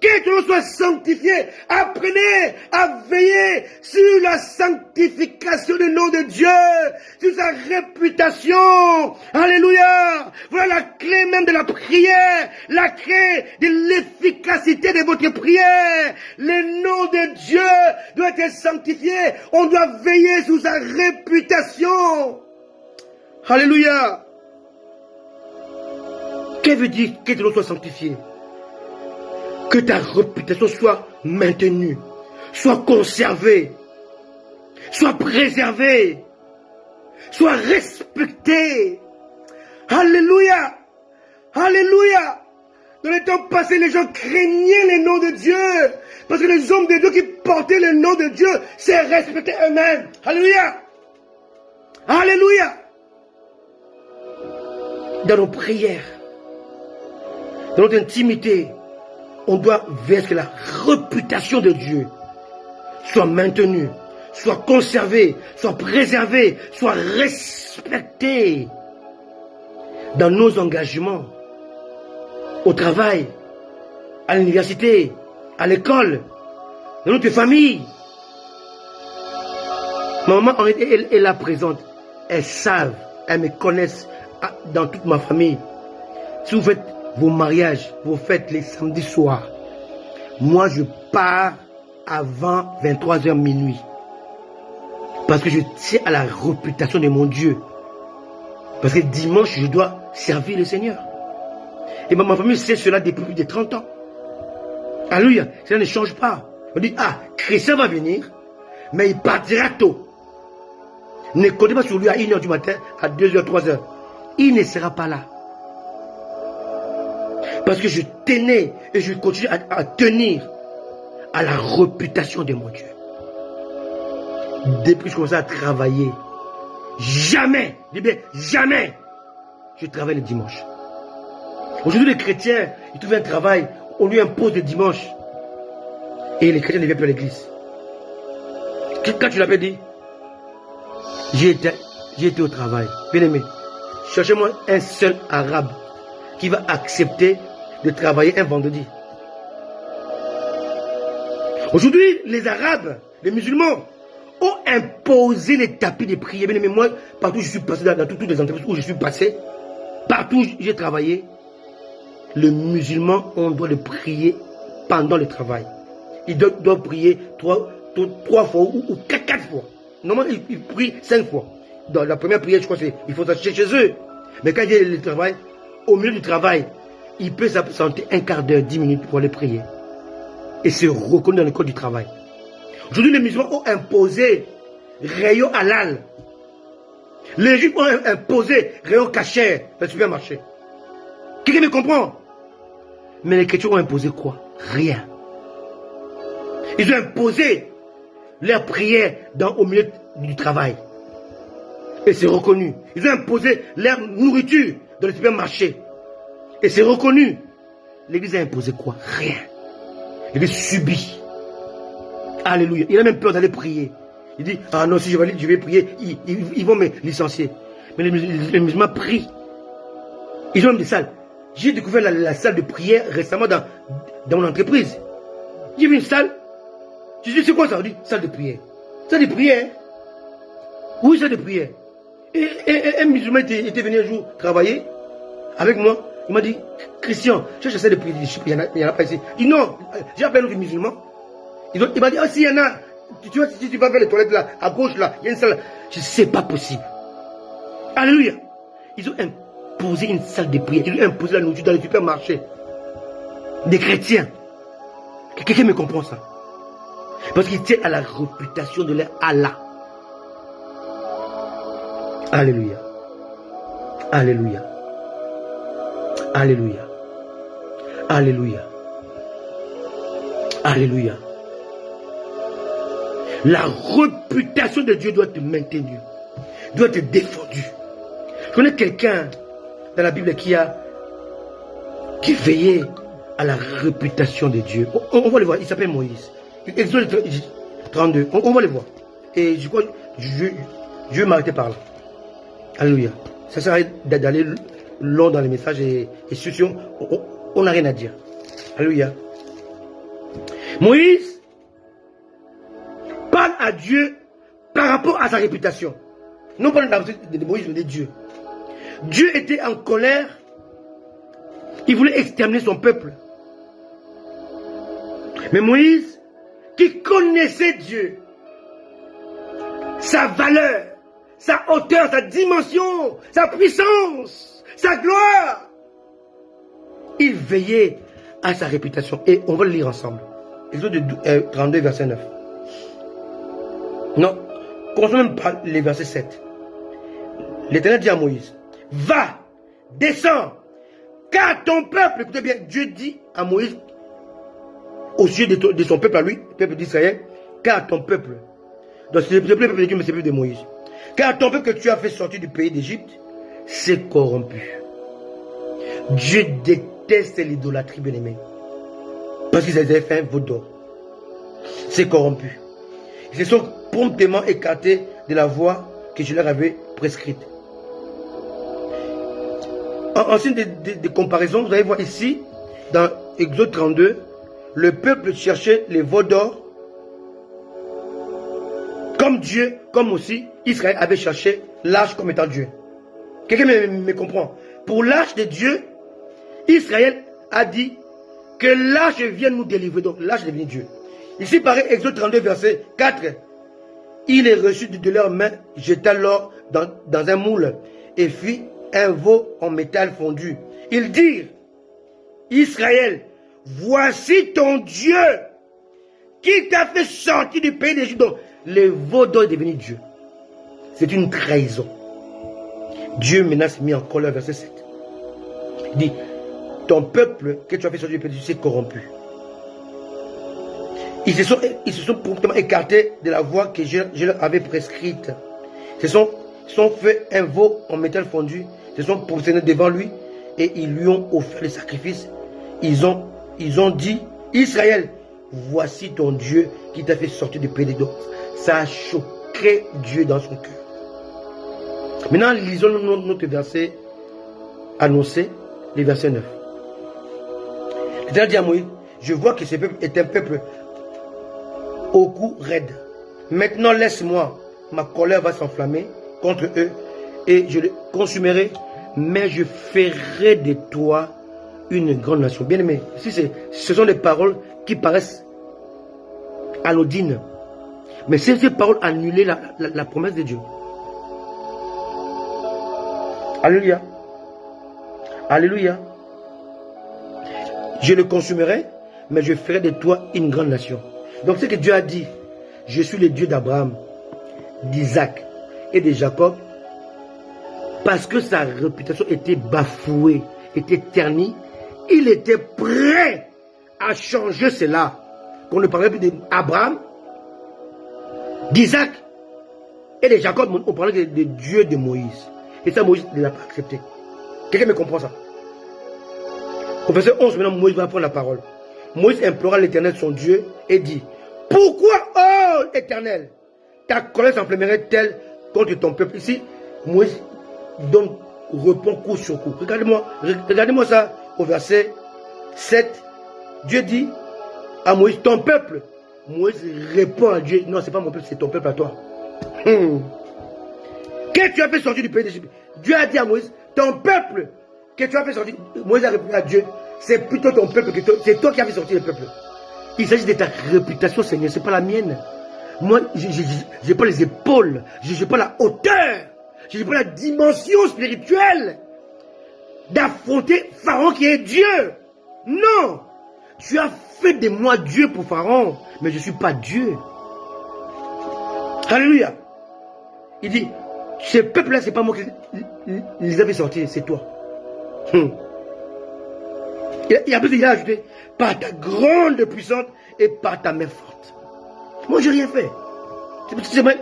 Que ton nom soit sanctifié. Apprenez à veiller sur la sanctification du nom de Dieu, sur sa réputation. Alléluia. Voilà la clé même de la prière, la clé de l'efficacité de votre prière. Le nom de Dieu doit être sanctifié. On doit veiller sur sa réputation. Alléluia. Que veut dire que ton nom soit sanctifié? Que ta réputation soit maintenue, soit conservée, soit préservée. Sois respecté. Alléluia. Alléluia. Dans les temps passés, les gens craignaient les noms de Dieu. Parce que les hommes de Dieu qui portaient le nom de Dieu, c'est respecter eux-mêmes. Alléluia. Alléluia. Dans nos prières, dans notre intimité, on doit veiller à ce que la réputation de Dieu soit maintenue, soit conservée, soit préservée, soit respectée dans nos engagements, au travail, à l'université, à l'école, dans notre famille. Ma maman, elle est là présente. Elles savent, elles me connaissent dans toute ma famille. Si vous faites vos mariages, vous faites les samedis soirs, moi je pars avant 23h minuit. Parce que je tiens à la réputation de mon Dieu. Parce que dimanche, je dois servir le Seigneur. Et ma famille sait cela depuis plus de 30 ans. Alléluia. Cela ne change pas. On dit, ah, Christian va venir, mais il partira tôt. Ne comptez pas sur lui à 1h du matin, à 2h, 3h. Il ne sera pas là. Parce que je tenais et je continue à tenir à la réputation de mon Dieu. Depuis que je commençais à travailler, jamais, jamais, je travaille le dimanche. Aujourd'hui, les chrétiens, ils trouvent un travail, on lui impose le dimanche. Et les chrétiens ne viennent plus à l'église. Quand tu l'avais dit, j'ai été au travail. Bien aimé, cherchez-moi un seul arabe qui va accepter de travailler un vendredi. Aujourd'hui, les arabes, les musulmans, ont imposé les tapis de prière. Bien aimé, moi, partout où je suis passé, dans toutes les entreprises où je suis passé, partout où j'ai travaillé, le musulman, on doit le prier pendant le travail. Il doit prier trois fois ou quatre fois. Normalement, il prie 5 fois. Dans la première prière, je crois qu'il faut s'acheter chez eux. Mais quand il y a le travail, au milieu du travail, il peut s'absenter un quart d'heure, 10 minutes pour aller prier. Et c'est reconnu dans le code du travail. Aujourd'hui, les musulmans ont imposé rayon halal. Les juifs ont imposé rayon kasher dans le supermarché. Quelqu'un me comprend? Mais les chrétiens ont imposé quoi? Rien. Ils ont imposé leur prière au milieu du travail. Et c'est reconnu. Ils ont imposé leur nourriture dans le supermarché. Et c'est reconnu. L'église a imposé quoi? Rien. L'église subit. Alléluia. Il a même peur d'aller prier. Il dit, ah non, si je vais prier, ils vont me licencier. Mais les musulmans prient. Ils ont même des salles. J'ai découvert la salle de prière récemment dans mon entreprise. J'ai vu une salle. Je dis, c'est quoi ça? On dit, salle de prière. Salle de prière? Oui, salle de prière. Et un musulman était venu un jour travailler avec moi. Il m'a dit, Christian, cherche la salle de prière. Il n'y en a pas ici. Il dit, non, j'ai appelé un autre musulman. Il m'a dit, ah, s'il y en a, tu vois, si tu vas vers les toilettes là, à gauche là, il y a une salle. Je sais, c'est pas possible. Alléluia. Ils ont imposé une salle de prière. Ils ont imposé la nourriture dans les supermarchés. Des chrétiens. Quelqu'un me comprend ça? Parce qu'ils tiennent à la réputation de leur Allah. Alléluia. Alléluia. Alléluia. Alléluia. Alléluia. La réputation de Dieu doit être maintenue, doit être défendue. Je connais quelqu'un dans la Bible qui veillait à la réputation de Dieu. On va le voir, il s'appelle Moïse. Exode 32, on va le voir. Et je crois que je vais m'arrêter par là. Alléluia. Ça sert à rien d'aller long dans les messages et surtout, on n'a rien à dire. Alléluia. Moïse parle à Dieu par rapport à sa réputation. Non pas de Moïse, mais de Dieu. Dieu était en colère. Il voulait exterminer son peuple. Mais Moïse, qui connaissait Dieu, sa valeur, sa hauteur, sa dimension, sa puissance, sa gloire, il veillait à sa réputation. Et on va le lire ensemble. Exode 32, verset 9. Non, commençons même par les versets 7. L'Éternel dit à Moïse, va, descends, car ton peuple, écoutez bien, Dieu dit à Moïse, au sujet de son peuple à lui, le peuple d'Israël, car ton peuple, donc c'est le peuple de Dieu, mais c'est le peuple de Moïse, car ton peuple que tu as fait sortir du pays d'Égypte, s'est corrompu. Dieu déteste l'idolâtrie, bien-aimé, parce qu'ils avaient fait un veau d'or. C'est corrompu. Ils se sont promptement écartés de la voie que je leur avais prescrite. En signe de comparaison, vous allez voir ici, dans Exode 32, le peuple cherchait les veaux d'or, comme Dieu, comme aussi Israël avait cherché l'arche comme étant Dieu. Quelqu'un me comprend? Pour l'arche de Dieu, Israël a dit que l'arche vienne nous délivrer. Donc l'arche est devenue Dieu. Ici, pareil, Exode 32, verset 4. Il est reçu de leurs mains, jeta l'or dans un moule et fit un veau en métal fondu. Ils dirent, Israël, voici ton Dieu qui t'a fait sortir du pays d'Égypte. Donc, le veau d'or est devenu Dieu. C'est une trahison. Dieu menace mis en colère, verset 7. Il dit, ton peuple que tu as fait sortir du pays d'Égypte s'est corrompu. Ils se sont promptement écartés de la voie que je leur avais prescrite. Ils se sont fait un veau en métal fondu. Ils se sont prosternés devant lui et ils lui ont offert les sacrifices. Ils ont dit, Israël, voici ton Dieu qui t'a fait sortir du pays d'Égypte. Ça a choqué Dieu dans son cœur. Maintenant, lisons notre verset annoncé, le verset 9. L'Éternel dit à Moïse, je vois que ce peuple est un peuple au cou raide. Maintenant laisse-moi, ma colère va s'enflammer contre eux et je les consumerai, mais je ferai de toi une grande nation. Bien aimé, ce sont des paroles qui paraissent anodines, mais ces paroles annulaient la promesse de Dieu. Alléluia. Alléluia. Je le consumerai, mais je ferai de toi une grande nation. Donc ce que Dieu a dit, je suis le Dieu d'Abraham, d'Isaac et de Jacob, parce que sa réputation était bafouée, était ternie, il était prêt à changer cela. Qu'on ne parlait plus d'Abraham, d'Isaac et de Jacob, on parlait de Dieu de Moïse. Et ça, Moïse ne l'a pas accepté. Quelqu'un me comprend ça? Au verset 11, maintenant, Moïse va prendre la parole. Moïse implora l'Éternel, son Dieu, et dit, pourquoi, oh Éternel, ta colère s'enflammerait-elle contre ton peuple? Ici, Moïse répond coup sur coup. Regardez-moi ça au verset 7. Dieu dit à Moïse, ton peuple. Moïse répond à Dieu, non, c'est pas mon peuple, c'est ton peuple à toi. Que tu as fait sortir du pays d'Égypte. Dieu a dit à Moïse, ton peuple que tu as fait sortir. Moïse a répondu à Dieu, c'est plutôt ton peuple, c'est toi qui as fait sortir le peuple. Il s'agit de ta réputation, Seigneur, c'est pas la mienne. Moi, je n'ai pas les épaules, je n'ai pas la hauteur, je n'ai pas la dimension spirituelle d'affronter Pharaon qui est Dieu. Non, tu as fait de moi Dieu pour Pharaon, mais je ne suis pas Dieu. Alléluia. Il dit, ce peuple-là, ce n'est pas moi qui les a fait sortir, c'est toi. Il a ajouté, par ta grande puissance et par ta main forte. Moi, je n'ai rien fait. C'est moi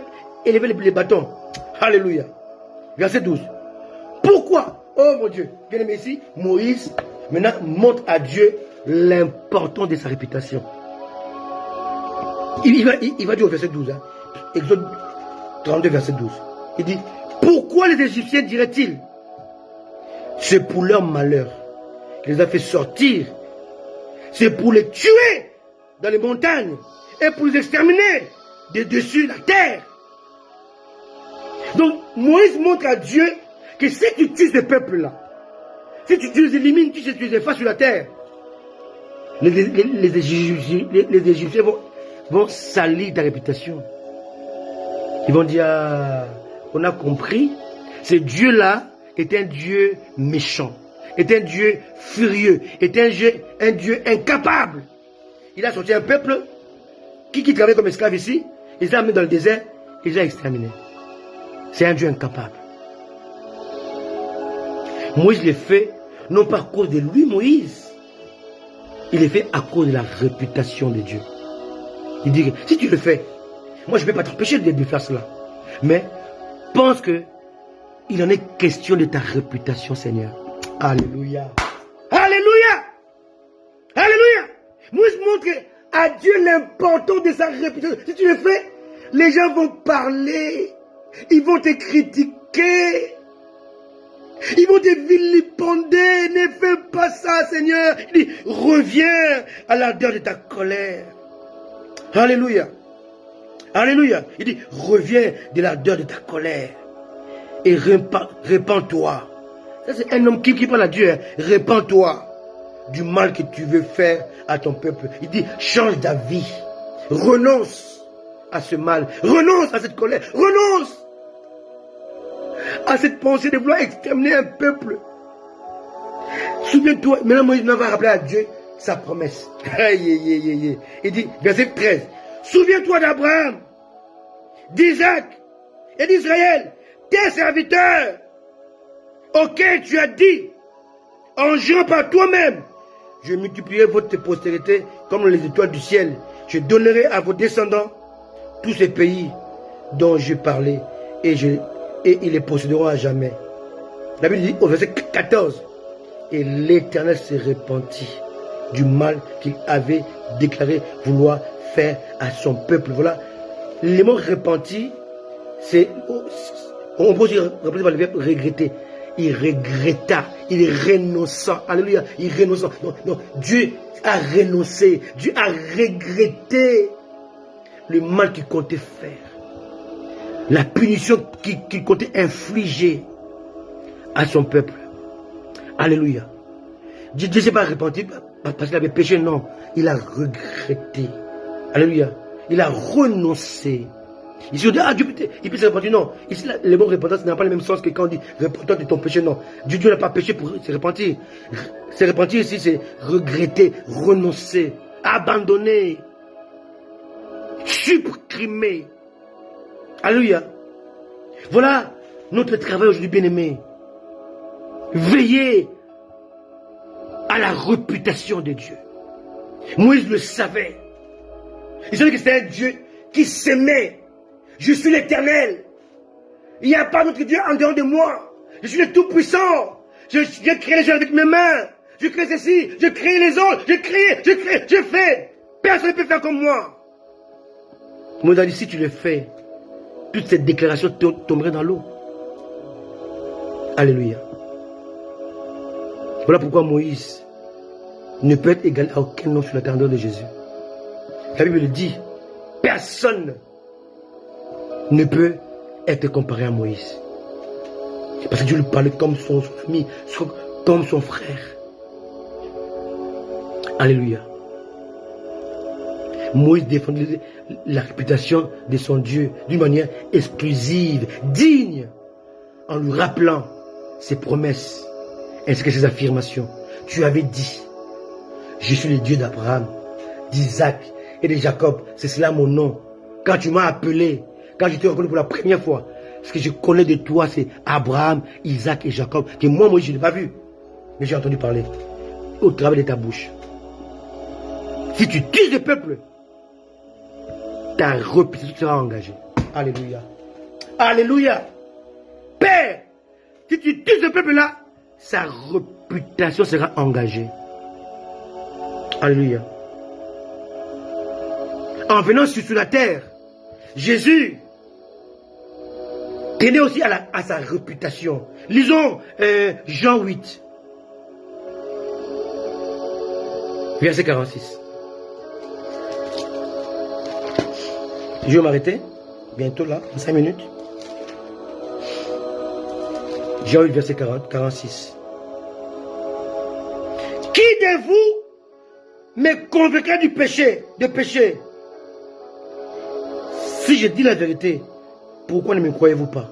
élever les bâtons. Alléluia. Verset 12. Pourquoi, oh mon Dieu, bien aimé ici, Moïse maintenant montre à Dieu l'importance de sa réputation. Il va dire au verset 12, hein, Exode 32, verset 12. Il dit, pourquoi les Égyptiens diraient-ils? C'est pour leur malheur qu'il les a fait sortir. C'est pour les tuer dans les montagnes et pour les exterminer de dessus la terre. Donc Moïse montre à Dieu que si tu tues ce peuple-là, si tu les élimines, tu les effaces sur la terre, les Égyptiens vont salir ta réputation. Ils vont dire, on a compris, ce Dieu-là est un Dieu méchant, est un Dieu furieux, est un Dieu incapable. Il a sorti un peuple qui travaillait comme esclave ici, il les a amenés dans le désert, il les a exterminés. C'est un Dieu incapable. Moïse le fait, non pas à cause de lui, Moïse. Il le fait à cause de la réputation de Dieu. Il dit que si tu le fais, moi je ne vais pas t'empêcher de faire cela. Mais pense que il en est question de ta réputation, Seigneur. Alléluia. Alléluia. Alléluia. Moïse montre à Dieu l'importance de sa réputation. Si tu le fais, les gens vont parler. Ils vont te critiquer. Ils vont te vilipender. Ne fais pas ça, Seigneur. Il dit, reviens à l'ardeur de ta colère. Alléluia. Alléluia. Il dit, reviens de l'ardeur de ta colère. Et répands-toi. Ça, c'est un homme qui parle à Dieu. Hein. Répands-toi du mal que tu veux faire à ton peuple. Il dit, change d'avis. Renonce à ce mal. Renonce à cette colère. Renonce à cette pensée de vouloir exterminer un peuple. Souviens-toi, maintenant Moïse va rappeler à Dieu sa promesse. Il dit, verset 13, souviens-toi d'Abraham, d'Isaac et d'Israël, tes serviteurs, auxquels tu as dit, en jurant par toi-même, je multiplierai votre postérité comme les étoiles du ciel. Je donnerai à vos descendants tous ces pays dont je parlais et ils les posséderont à jamais. La Bible dit au verset 14, et l'Éternel se repentit du mal qu'il avait déclaré vouloir faire à son peuple. Voilà, le mot repenti, c'est, on peut dire, remplacé par le verbe regretter. Il regretta, il renonça, alléluia, il renonça. Non, Dieu a renoncé, Dieu a regretté le mal qu'il comptait faire, la punition qu'il comptait infliger à son peuple. Alléluia. Dieu ne s'est pas repenti parce qu'il avait péché, non, il a regretté. Alléluia. Il a renoncé. Ici on dit, ah Dieu il peut se repentir, non. Ici le mot repentance n'a pas le même sens que quand on dit repentant de ton péché, non. Dieu n'a pas péché pour se repentir. Se repentir ici c'est regretter, renoncer, abandonner, supprimer. Alléluia. Voilà notre travail aujourd'hui, bien-aimé. Veillez à la réputation de Dieu. Moïse le savait. Il savait que c'était un Dieu qui s'aimait. Je suis l'Éternel. Il n'y a pas d'autre Dieu en dehors de moi. Je suis le Tout-Puissant. J'ai créé les gens avec mes mains. Je crée ceci, je crée les autres. Je fais. Personne ne peut faire comme moi. Moïse a dit, si tu le fais, toute cette déclaration tomberait dans l'eau. Alléluia. Voilà pourquoi Moïse ne peut être égal à aucun nom sur la terre de Jésus. La Bible le dit, personne ne peut être comparé à Moïse. Parce que Dieu lui parlait comme son ami, comme son frère. Alléluia. Moïse défendait la réputation de son Dieu d'une manière exclusive, digne, en lui rappelant ses promesses ainsi que ses affirmations. Tu avais dit, je suis le Dieu d'Abraham, d'Isaac et de Jacob. C'est cela mon nom. Quand tu m'as appelé, quand je t'ai reconnu pour la première fois, ce que je connais de toi, c'est Abraham, Isaac et Jacob, que moi, je ne l'ai pas vu, mais j'ai entendu parler au travers de ta bouche. Si tu tues le peuple, ta réputation sera engagée. Alléluia. Alléluia. Père, si tu tues ce peuple-là, sa réputation sera engagée. Alléluia. En venant sur la terre, Jésus tenait aussi à sa réputation. Lisons Jean 8, verset 46. Je vais m'arrêter bientôt là, en 5 minutes. Jean 8, verset 46. Qui de vous me convaincra du péché, de péché? Si je dis la vérité, pourquoi ne me croyez-vous pas?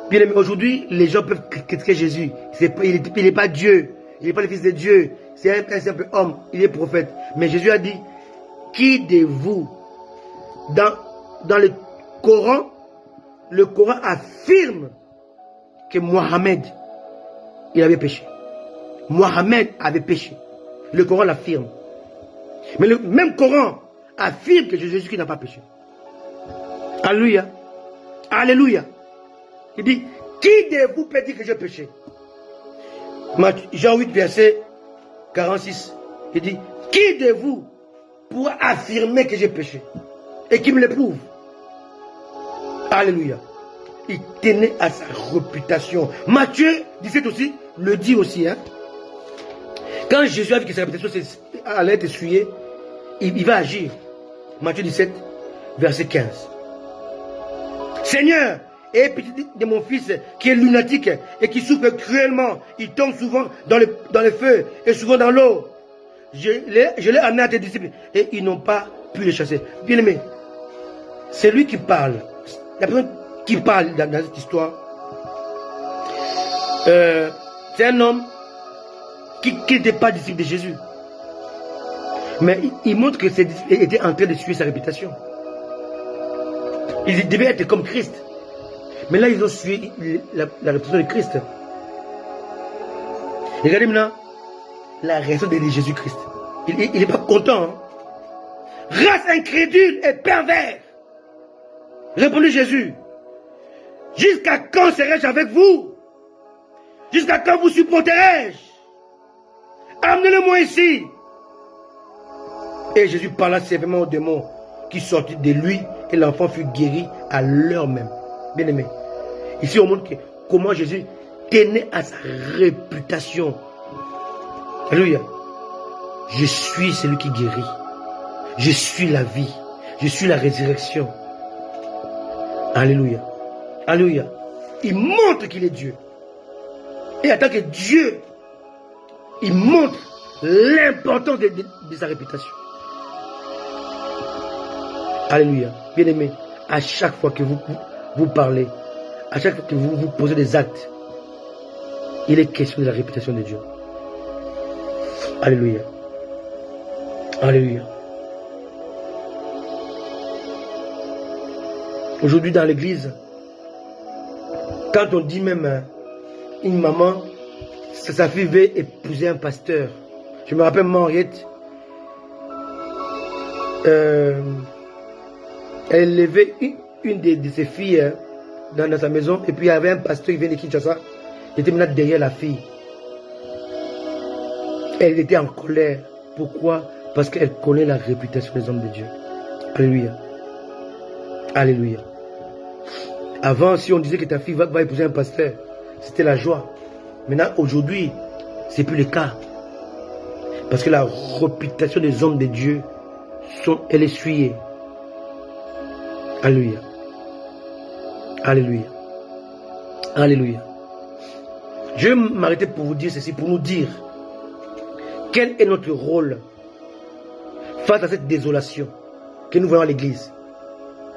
Bien aimé, aujourd'hui, les gens peuvent critiquer Jésus. Il n'est pas Dieu. Il n'est pas le Fils de Dieu. C'est un simple homme. Il est prophète. Mais Jésus a dit, qui de vous, dans le Coran affirme que Mohammed il avait péché. Mohammed avait péché. Le Coran l'affirme. Mais le même Coran affirme que Jésus-Christ n'a pas péché. Alléluia. Alléluia. Il dit, qui de vous peut dire que j'ai péché? Jean 8, verset 46. Il dit, qui de vous pourra affirmer que j'ai péché? Et qui me le prouve? Alléluia. Il tenait à sa réputation. Matthieu 17 aussi, le dit aussi. Hein? Quand Jésus a vu que sa réputation allait être essuyée, il va agir. Matthieu 17, verset 15. Seigneur, aie pitié de mon fils qui est lunatique et qui souffre cruellement. Il tombe souvent dans le feu et souvent dans l'eau. Je l'ai amené à tes disciples et ils n'ont pas pu le chasser. Bien aimé, c'est lui qui parle. La personne qui parle dans cette histoire, c'est un homme qui n'était pas disciple de Jésus. Mais il montre que ses disciples étaient en train de suivre sa réputation. Ils devaient être comme Christ. Mais là, ils ont suivi la réputation de Christ. Regardez maintenant la raison de Jésus-Christ. Il n'est pas content. Hein? Race incrédule et pervers. Répondit Jésus. Jusqu'à quand serai-je avec vous? Jusqu'à quand vous supporterai-je? Amenez-le-moi ici. Et Jésus parla sévèrement aux démons qui sortit de lui et l'enfant fut guéri à l'heure même. Bien aimé. Ici on montre comment Jésus tenait à sa réputation. Alléluia. Je suis celui qui guérit. Je suis la vie. Je suis la résurrection. Alléluia. Alléluia. Il montre qu'il est Dieu. Et en tant que Dieu, il montre l'importance de sa réputation. Alléluia. Bien-aimé, à chaque fois que vous parlez, à chaque fois que vous posez des actes, il est question de la réputation de Dieu. Alléluia. Alléluia. Aujourd'hui dans l'église, quand on dit même une maman, sa fille veut épouser un pasteur. Je me rappelle Henriette, elle élevait une de ses filles dans sa maison, et puis il y avait un pasteur qui venait de Kinshasa, il était maintenant derrière la fille. Elle était en colère. Pourquoi? Parce qu'elle connaît la réputation des hommes de Dieu. Alléluia. Alléluia. Avant, si on disait que ta fille va épouser un pasteur, c'était la joie. Maintenant, aujourd'hui, c'est plus le cas. Parce que la réputation des hommes de Dieu, elle est essuyée. Alléluia. Alléluia. Alléluia. Je vais m'arrêter pour vous dire ceci, pour nous dire quel est notre rôle face à cette désolation que nous voyons à l'église.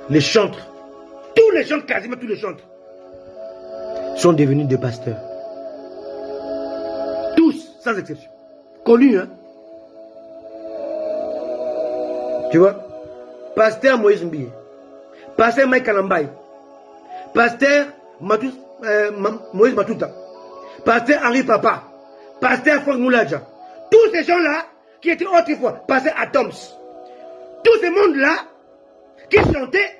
Les chantres, tous les chantres, quasiment tous les chantres, sont devenus des pasteurs. Tous, sans exception. Connus, hein. Tu vois? Pasteur Moïse Mbiye, pasteur Mike Kalambay, pasteur Moïse Matuta, pasteur Henri Papa, pasteur Franck Moulaja. Tous ces gens-là qui étaient autrefois pasteur Atoms. Tous ces mondes-là qui chantaient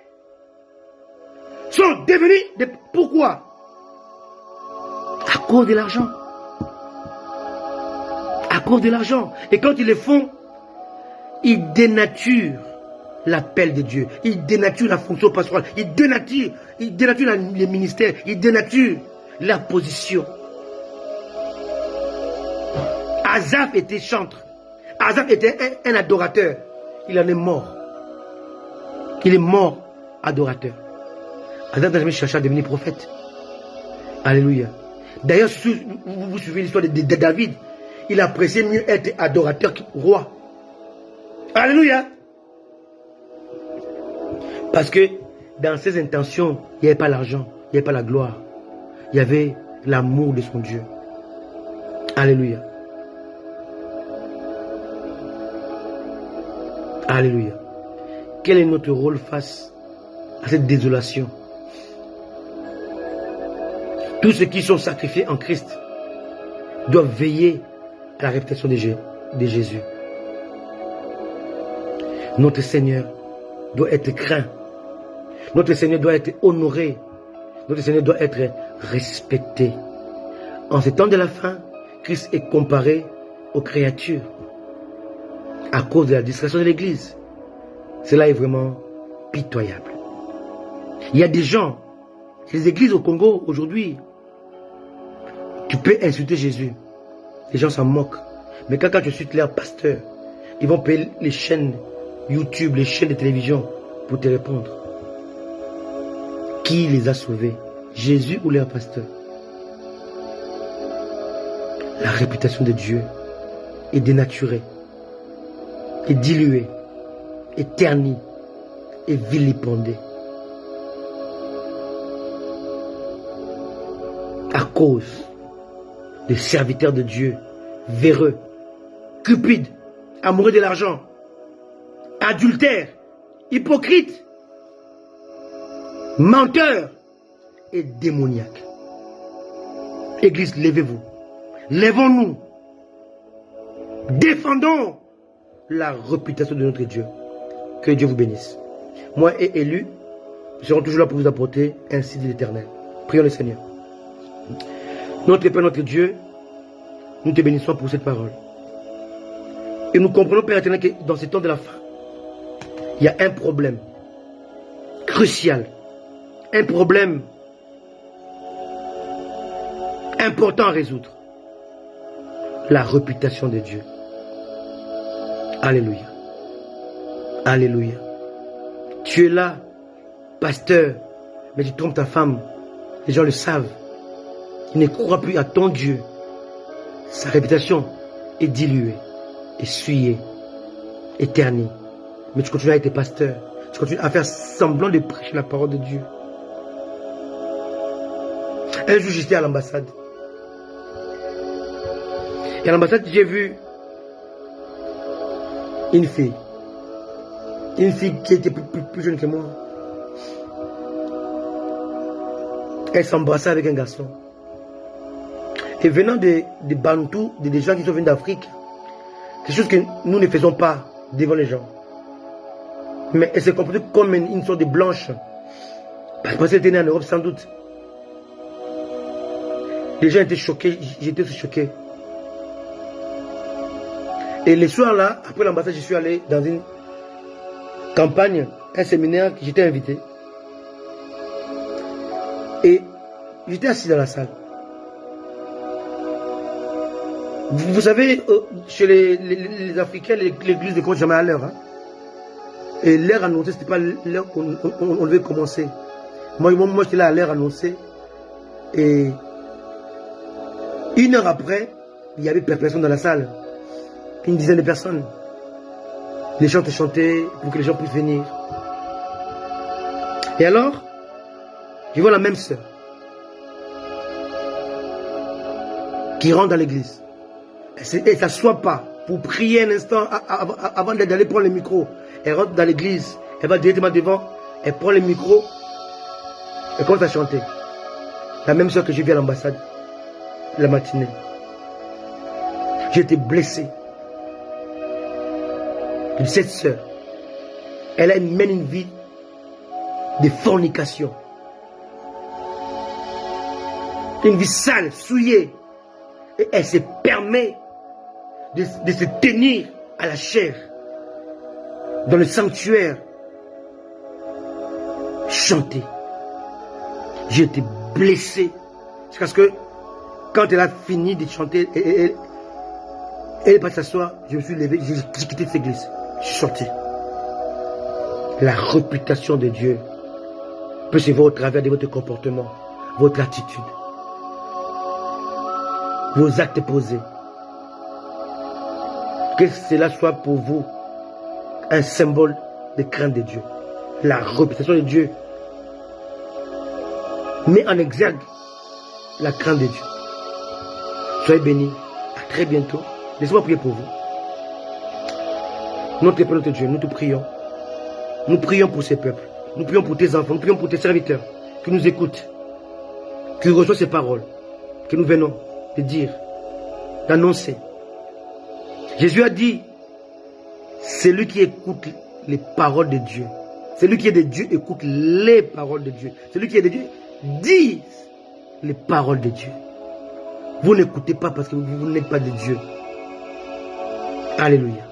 sont devenus des... Pourquoi? À cause de l'argent. À cause de l'argent. Et quand ils le font, ils dénaturent l'appel de Dieu. Ils dénaturent la fonction pastorale. Ils dénaturent les ministères. Ils dénaturent la position. Asaph était chantre. Asaph était un adorateur. Il en est mort. Il est mort adorateur. Asaph n'a jamais cherché à devenir prophète. Alléluia. D'ailleurs, si vous suivez l'histoire de David, il appréciait mieux être adorateur que roi. Alléluia. Parce que dans ses intentions, il n'y avait pas l'argent, il n'y avait pas la gloire. Il y avait l'amour de son Dieu. Alléluia. Alléluia. Quel est notre rôle face à cette désolation? Tous ceux qui sont sacrifiés en Christ doivent veiller à la réputation de Jésus. Notre Seigneur doit être craint. Notre Seigneur doit être honoré. Notre Seigneur doit être respecté. En ces temps de la fin, Christ est comparé aux créatures à cause de la distraction de l'Église. Cela est vraiment pitoyable. Il y a des gens, les églises au Congo aujourd'hui, tu peux insulter Jésus. Les gens s'en moquent. Mais quand tu insultes leur pasteur, ils vont payer les chaînes YouTube, les chaînes de télévision pour te répondre. Qui les a sauvés? Jésus ou leur pasteur? La réputation de Dieu est dénaturée, est diluée, est ternie, est vilipendée. À cause des serviteurs de Dieu, véreux, cupides, amoureux de l'argent, adultères, hypocrites, menteurs et démoniaques. Église, levez-vous. Lèvons-nous. Défendons la réputation de notre Dieu. Que Dieu vous bénisse. Moi et élu, nous serons toujours là pour vous apporter ainsi dit l'Éternel. Prions le Seigneur. Notre Père, notre Dieu, nous te bénissons pour cette parole. Et nous comprenons, Père éternel, que dans ces temps de la fin, il y a un problème crucial, un problème important à résoudre. La réputation de Dieu. Alléluia. Alléluia. Tu es là, pasteur, mais tu trompes ta femme. Les gens le savent. Ils ne croient plus à ton Dieu. Sa réputation est diluée, est souillée, est ternie. Mais tu continues à être pasteur. Tu continues à faire semblant de prêcher la parole de Dieu. Un jour, j'étais à l'ambassade. Et à l'ambassade, j'ai vu une fille. Une fille qui était plus jeune que moi. Elle s'embrassait avec un garçon. Et venant des Bantous, des gens qui sont venus d'Afrique, quelque chose que nous ne faisons pas devant les gens. Mais elle s'est comportée comme une sorte de blanche. Parce qu'elle était née en Europe sans doute. Les gens étaient choqués, j'étais aussi choqué. Et le soir là, après l'ambassade, je suis allé dans une campagne, un séminaire que j'étais invité. Et j'étais assis dans la salle. Vous savez, chez les Africains, l'église ne compte jamais à l'heure. Hein? Et l'heure annoncée, ce n'était pas l'heure qu'on devait commencer. Moi j'étais là à l'heure annoncée. Et une heure après, il y avait personne dans la salle. Une dizaine de personnes. Les gens chantaient pour que les gens puissent venir. Et alors, je vois la même sœur qui rentre dans l'église. Elle ne s'assoit pas pour prier un instant avant d'aller prendre le micro. Elle rentre dans l'église, elle va directement devant, elle prend le micro, elle commence à chanter. La même sœur que j'ai vue à l'ambassade, la matinée. J'ai été blessé. Cette sœur, elle mène une vie de fornication. Une vie sale, souillée. Et elle se permet de se tenir à la chair dans le sanctuaire, chanter. J'ai été blessé. C'est parce que quand elle a fini de chanter, elle est partie s'asseoir, je me suis levé, j'ai quitté cette église. Je suis sorti. La réputation de Dieu peut se voir au travers de votre comportement, votre attitude, vos actes posés. Que cela soit pour vous un symbole de crainte de Dieu. La réputation de Dieu met en exergue la crainte de Dieu. Soyez bénis. À très bientôt. Laissez-moi prier pour vous. Notre Père, notre Dieu, nous te prions. Nous prions pour ces peuples. Nous prions pour tes enfants. Nous prions pour tes serviteurs qui nous écoutent, qui reçoivent ces paroles, que nous venons de dire d'annoncer. Jésus a dit, celui qui écoute les paroles de Dieu, celui qui est de Dieu écoute les paroles de Dieu. Celui qui est de Dieu dit les paroles de Dieu. Vous n'écoutez pas parce que vous n'êtes pas de Dieu. Alléluia.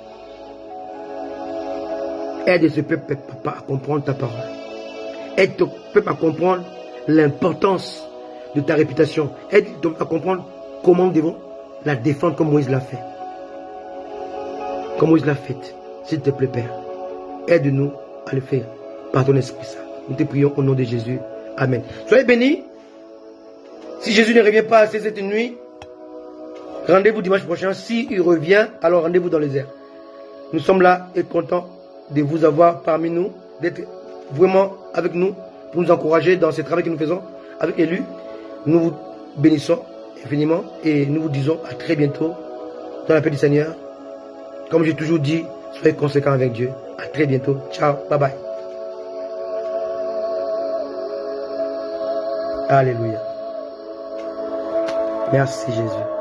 Aide ce peuple, papa, à comprendre ta parole. Aide ton peuple à comprendre l'importance de ta réputation. Aide ton peuple à comprendre comment nous devons la défendre comme Moïse l'a fait. Comme Moïse l'a fait. S'il te plaît, Père, aide-nous à le faire par ton Esprit Saint. Nous te prions au nom de Jésus. Amen. Soyez bénis. Si Jésus ne revient pas cette nuit, rendez-vous dimanche prochain. S'il revient, alors rendez-vous dans les airs. Nous sommes là et contents de vous avoir parmi nous, d'être vraiment avec nous pour nous encourager dans ce travail que nous faisons avec Élu. Nous vous bénissons infiniment et nous vous disons à très bientôt dans la paix du Seigneur. Comme j'ai toujours dit, soyez conséquents avec Dieu. À très bientôt. Ciao. Bye bye. Alléluia. Merci Jésus.